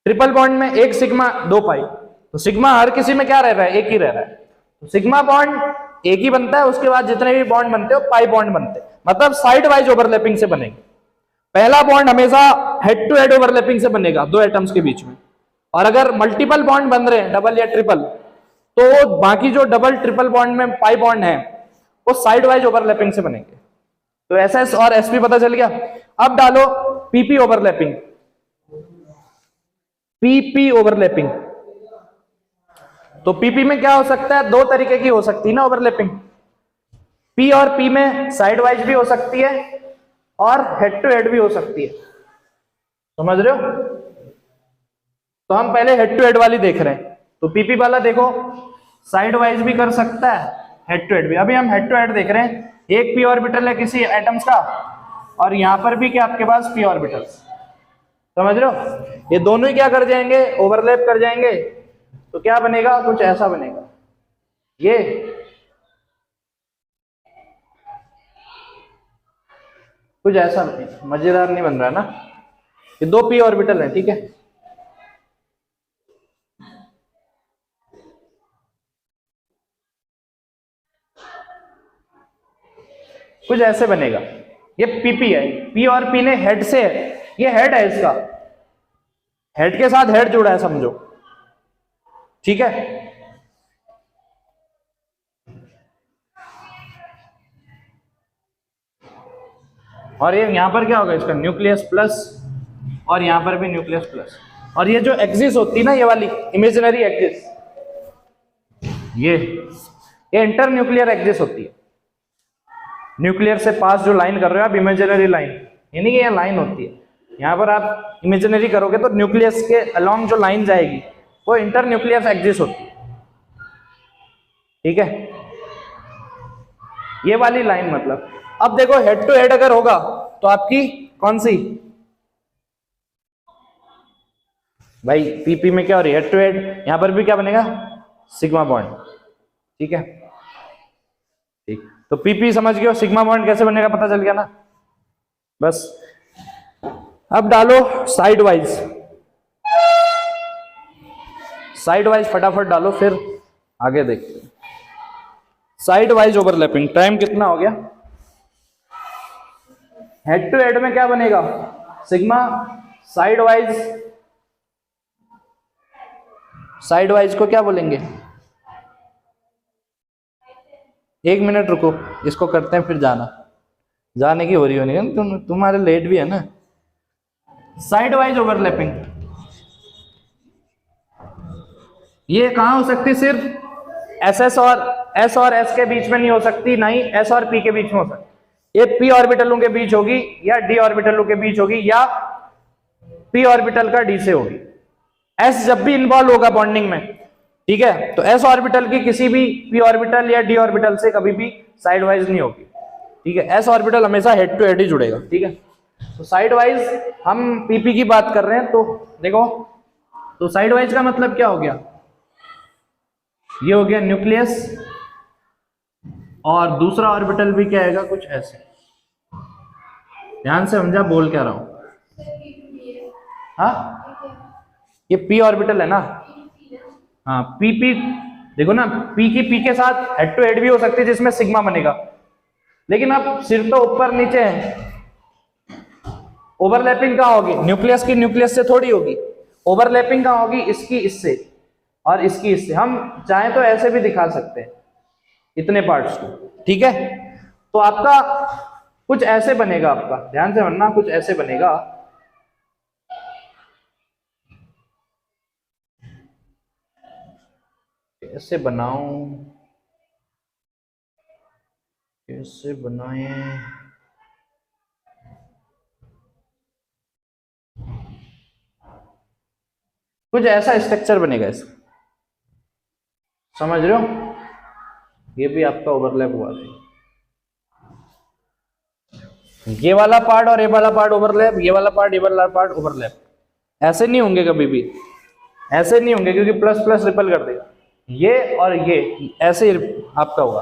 ट्रिपल बॉन्ड में एक सिग्मा दो पाई, तो सिग्मा हर किसी में क्या रह रहा है, एक ही रह रहा है, तो सिग्मा बॉन्ड एक ही बनता है, उसके बाद जितने भी बॉन्ड बनते हो पाई बॉन्ड बनते हैं, मतलब साइड वाइज ओवरलैपिंग से बनेंगे। पहला बॉन्ड हमेशा हेड टू हेड ओवरलैपिंग से बनेगा दो एटम्स के बीच में, और अगर मल्टीपल बॉन्ड बन रहे हैं डबल या ट्रिपल, तो बाकी जो डबल ट्रिपल बॉन्ड में पाई बॉन्ड है वो साइड वाइज ओवरलैपिंग से बनेंगे। तो एसएस और एसपी पता चल गया। अब डालो पीपी ओवरलैपिंग, पीपी ओवरलैपिंग। तो पीपी में क्या हो सकता है, दो तरीके की हो सकती है ना ओवरलैपिंग, पी और पी में साइड वाइज भी हो सकती है और हेड टू हेड भी हो सकती है, समझ रहे हो। तो हम पहले हेड टू हेड वाली देख रहे हैं, तो पीपी वाला देखो साइड वाइज भी कर सकता है, हेड टू हेड भी। अभी हम हेड टू हेड देख रहे हैं, एक पी ऑर्बिटल है किसी एटम्स का, और यहां पर भी क्या आपके पास पी ऑर्बिटल्स, समझ रहे हो। ये दोनों ही क्या कर जाएंगे, ओवरलैप कर जाएंगे, तो क्या बनेगा, कुछ ऐसा बनेगा। ये कुछ ऐसा बनेगा, मजेदार नहीं बन रहा ना। ये दो पी ऑर्बिटल है, ठीक है। कुछ ऐसे बनेगा, ये पीपी है, पी और पी ने हेड से है, ये हेड है, इसका हेड के साथ हेड जुड़ा है समझो, ठीक है। और ये यहां पर क्या होगा, इसका न्यूक्लियस प्लस, और यहां पर भी न्यूक्लियस प्लस, और ये जो एक्सिस होती है ना, ये वाली इमेजिनरी एक्सिस, ये इंटर न्यूक्लियर एक्सिस होती है। न्यूक्लियर से पास जो लाइन कर रहे हो आप, इमेजिनरी लाइन, यानी कि ये लाइन होती है, यहां पर आप इमेजिनरी करोगे तो न्यूक्लियस के अलोंग जो लाइन जाएगी वो इंटर न्यूक्लियर एक्सिस होती है, ठीक है, ये वाली लाइन मतलब। अब देखो हेड टू हेड अगर होगा तो आपकी कौन सी, भाई पीपी में क्या हो रही है, हेड टू हेड, यहां पर भी क्या बनेगा, सिग्मा बॉन्ड, ठीक है, ठीक। तो पीपी समझ गए, सिग्मा बॉन्ड कैसे बनेगा पता चल गया ना, बस। अब डालो साइड वाइज, साइड वाइज फटाफट डालो, फिर आगे देखते हैं। साइड वाइज ओवरलैपिंग, टाइम कितना हो गया। हेड टू हेड में क्या बनेगा, sigma, side wise, side wise को क्या बोलेंगे, एक मिनट रुको, इसको करते हैं फिर जाना, जाने की हो रही होनी है, तुम्हारे लेट भी है ना। साइड वाइज ओवरलैपिंग ये कहां हो सकती, सिर्फ एस और एस के बीच में नहीं हो सकती, ना ही एस और पी के बीच में हो सकती, ये पी ऑर्बिटलों के बीच होगी, या डी ऑर्बिटलों के बीच होगी, या पी ऑर्बिटल का डी से होगी। एस जब भी इन्वॉल्व होगा बॉन्डिंग में, ठीक है, तो एस ऑर्बिटल की किसी भी पी ऑर्बिटल या डी ऑर्बिटल से कभी भी साइड वाइज नहीं होगी, ठीक है। एस ऑर्बिटल हमेशा हेड टू हेड ही जुड़ेगा, ठीक है। तो साइड वाइज हम पीपी की बात कर रहे हैं, तो देखो, तो साइड वाइज का मतलब क्या हो गया, ये हो गया न्यूक्लियस, और दूसरा ऑर्बिटल भी क्या आएगा, कुछ ऐसे, ध्यान से समझा बोल क्या रहा हूं, हाँ ये पी ऑर्बिटल है ना, हाँ पी देखो ना, पी के साथ हेड टू हेड भी हो सकती है जिसमें सिग्मा बनेगा, लेकिन अब सिर्फ तो ऊपर नीचे है, ओवरलैपिंग कहाँ होगी, न्यूक्लियस की न्यूक्लियस से थोड़ी होगी, ओवरलैपिंग कहाँ होगी, इसकी इससे और इसकी इससे। हम चाहें तो ऐसे भी दिखा सकते हैं इतने पार्ट्स को, ठीक है। तो आपका कुछ ऐसे बनेगा, आपका ध्यान से बनना, कुछ ऐसे बनेगा, कैसे बनाऊं, कैसे बनाएं, कुछ ऐसा स्ट्रक्चर बनेगा इसका, समझ रहे हो। ये भी आपका ओवरलैप हुआ है, ये वाला पार्ट और ये वाला पार्ट ओवरलैप, ये वाला पार्ट ये वाला पार्ट ओवरलैप, ऐसे नहीं होंगे कभी भी, ऐसे नहीं होंगे, क्योंकि प्लस प्लस रिपल कर देगा, ये और ये ऐसे आपका होगा,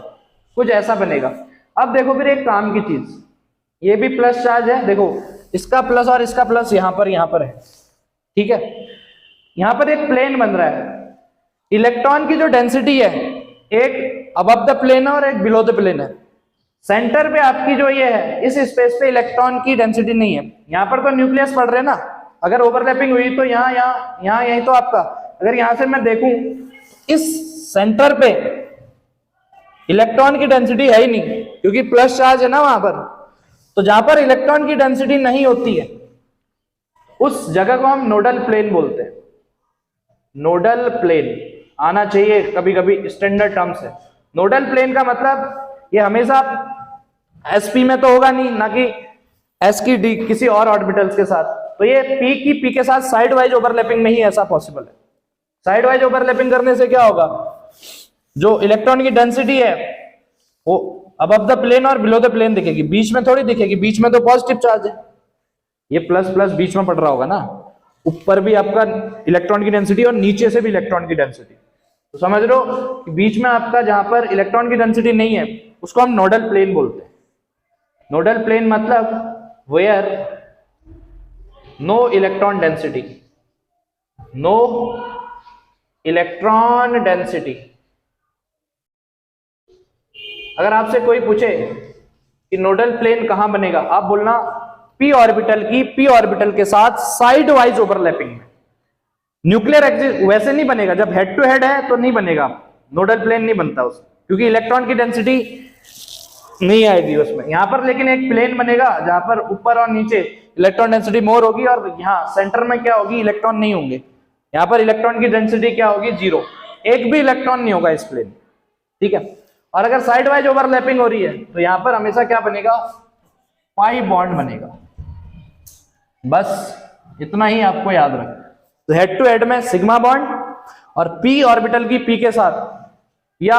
कुछ ऐसा बनेगा। अब देखो फिर एक काम की चीज, ये भी प्लस चार्ज है, देखो इसका प्लस और इसका प्लस यहां पर है, ठीक है। यहां पर एक प्लेन बन रहा है, इलेक्ट्रॉन की जो डेंसिटी है एक अबव द प्लेन है और एक बिलो द प्लेन है। सेंटर पे आपकी जो ये है इस स्पेस पे इलेक्ट्रॉन की डेंसिटी नहीं है। यहां पर तो न्यूक्लियस पढ़ रहे हैं ना, अगर ओवरलैपिंग हुई तो यहाँ यही तो आपका, अगर यहां से मैं देखूं इस सेंटर पे इलेक्ट्रॉन की डेंसिटी है ही नहीं, क्योंकि प्लस चार्ज है ना वहां पर। तो जहां पर इलेक्ट्रॉन की डेंसिटी नहीं होती है उस जगह को हम नोडल प्लेन बोलते हैं। नोडल प्लेन आना चाहिए, कभी कभी स्टैंडर्ड टर्म्स है। नोडल प्लेन का मतलब ये हमेशा sp में तो होगा नहीं, ना कि s की d किसी और ऑर्बिटल्स के साथ। तो ये p की p के साथ साइड वाइज ओवरलैपिंग में ही ऐसा पॉसिबल है। साइड वाइज ओवरलैपिंग करने से क्या होगा, जो इलेक्ट्रॉन की डेंसिटी है वो अबव द प्लेन और बिलो द प्लेन दिखेगी, बीच में थोड़ी दिखेगी। बीच में तो पॉजिटिव चार्ज है, ये प्लस प्लस बीच में पड़ रहा होगा ना, ऊपर भी आपका इलेक्ट्रॉन की डेंसिटी और नीचे से भी इलेक्ट्रॉन की डेंसिटी। तो समझ लो कि बीच में आपका जहां पर इलेक्ट्रॉन की डेंसिटी नहीं है उसको हम नोडल प्लेन बोलते हैं। नोडल प्लेन मतलब where no electron density, no electron density. अगर आपसे कोई पूछे कि नोडल प्लेन कहां बनेगा, आप बोलना p ऑर्बिटल की p ऑर्बिटल के साथ साइड वाइज ओवरलैपिंग में। न्यूक्लियर एक्सिस वैसे नहीं बनेगा, जब हेड टू हेड है तो नहीं बनेगा, नोडल प्लेन नहीं बनता उसमें, क्योंकि इलेक्ट्रॉन की डेंसिटी नहीं आएगी उसमें। यहां पर लेकिन एक प्लेन बनेगा जहां पर ऊपर और नीचे इलेक्ट्रॉन डेंसिटी मोर होगी, और यहाँ सेंटर में क्या होगी, इलेक्ट्रॉन नहीं होंगे। यहाँ पर इलेक्ट्रॉन की डेंसिटी क्या होगी, 0, एक भी इलेक्ट्रॉन नहीं होगा इस प्लेन, ठीक है। और अगर साइड वाइज ओवरलैपिंग हो रही है तो यहां पर हमेशा क्या बनेगा, पाई बॉन्ड बनेगा। बस इतना ही आपको याद रखना। तो हेड टू हेड में सिग्मा बॉन्ड, और p ऑर्बिटल की p के साथ या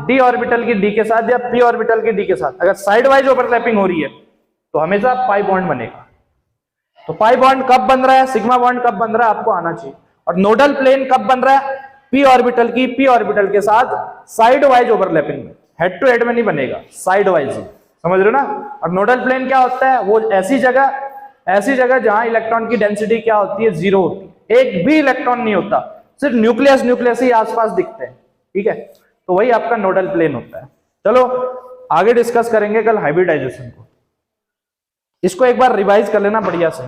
d ऑर्बिटल की d के साथ या p ऑर्बिटल की d के साथ अगर साइड वाइज ओवरलैपिंग हो रही है तो हमेशा पाई बॉन्ड बनेगा। तो पाई बॉन्ड कब बन रहा है, सिग्मा बॉन्ड कब बन रहा है, आपको आना चाहिए। और नोडल प्लेन कब बन रहा है, p ऑर्बिटल की p ऑर्बिटल के साथ साइड वाइज ओवरलैपिंग में, हेड टू हेड में नहीं बनेगा, साइड वाइज। समझ रहे हो ना। और नोडल प्लेन क्या होता है, वो ऐसी जगह जहां इलेक्ट्रॉन की डेंसिटी क्या होती है, 0 होती है, एक भी इलेक्ट्रॉन नहीं होता, सिर्फ न्यूक्लियस ही आसपास दिखते हैं, ठीक है। तो वही आपका नोडल प्लेन होता है। चलो आगे डिस्कस करेंगे कल हाइब्रिडाइजेशन को। इसको एक बार रिवाइज कर लेना बढ़िया से।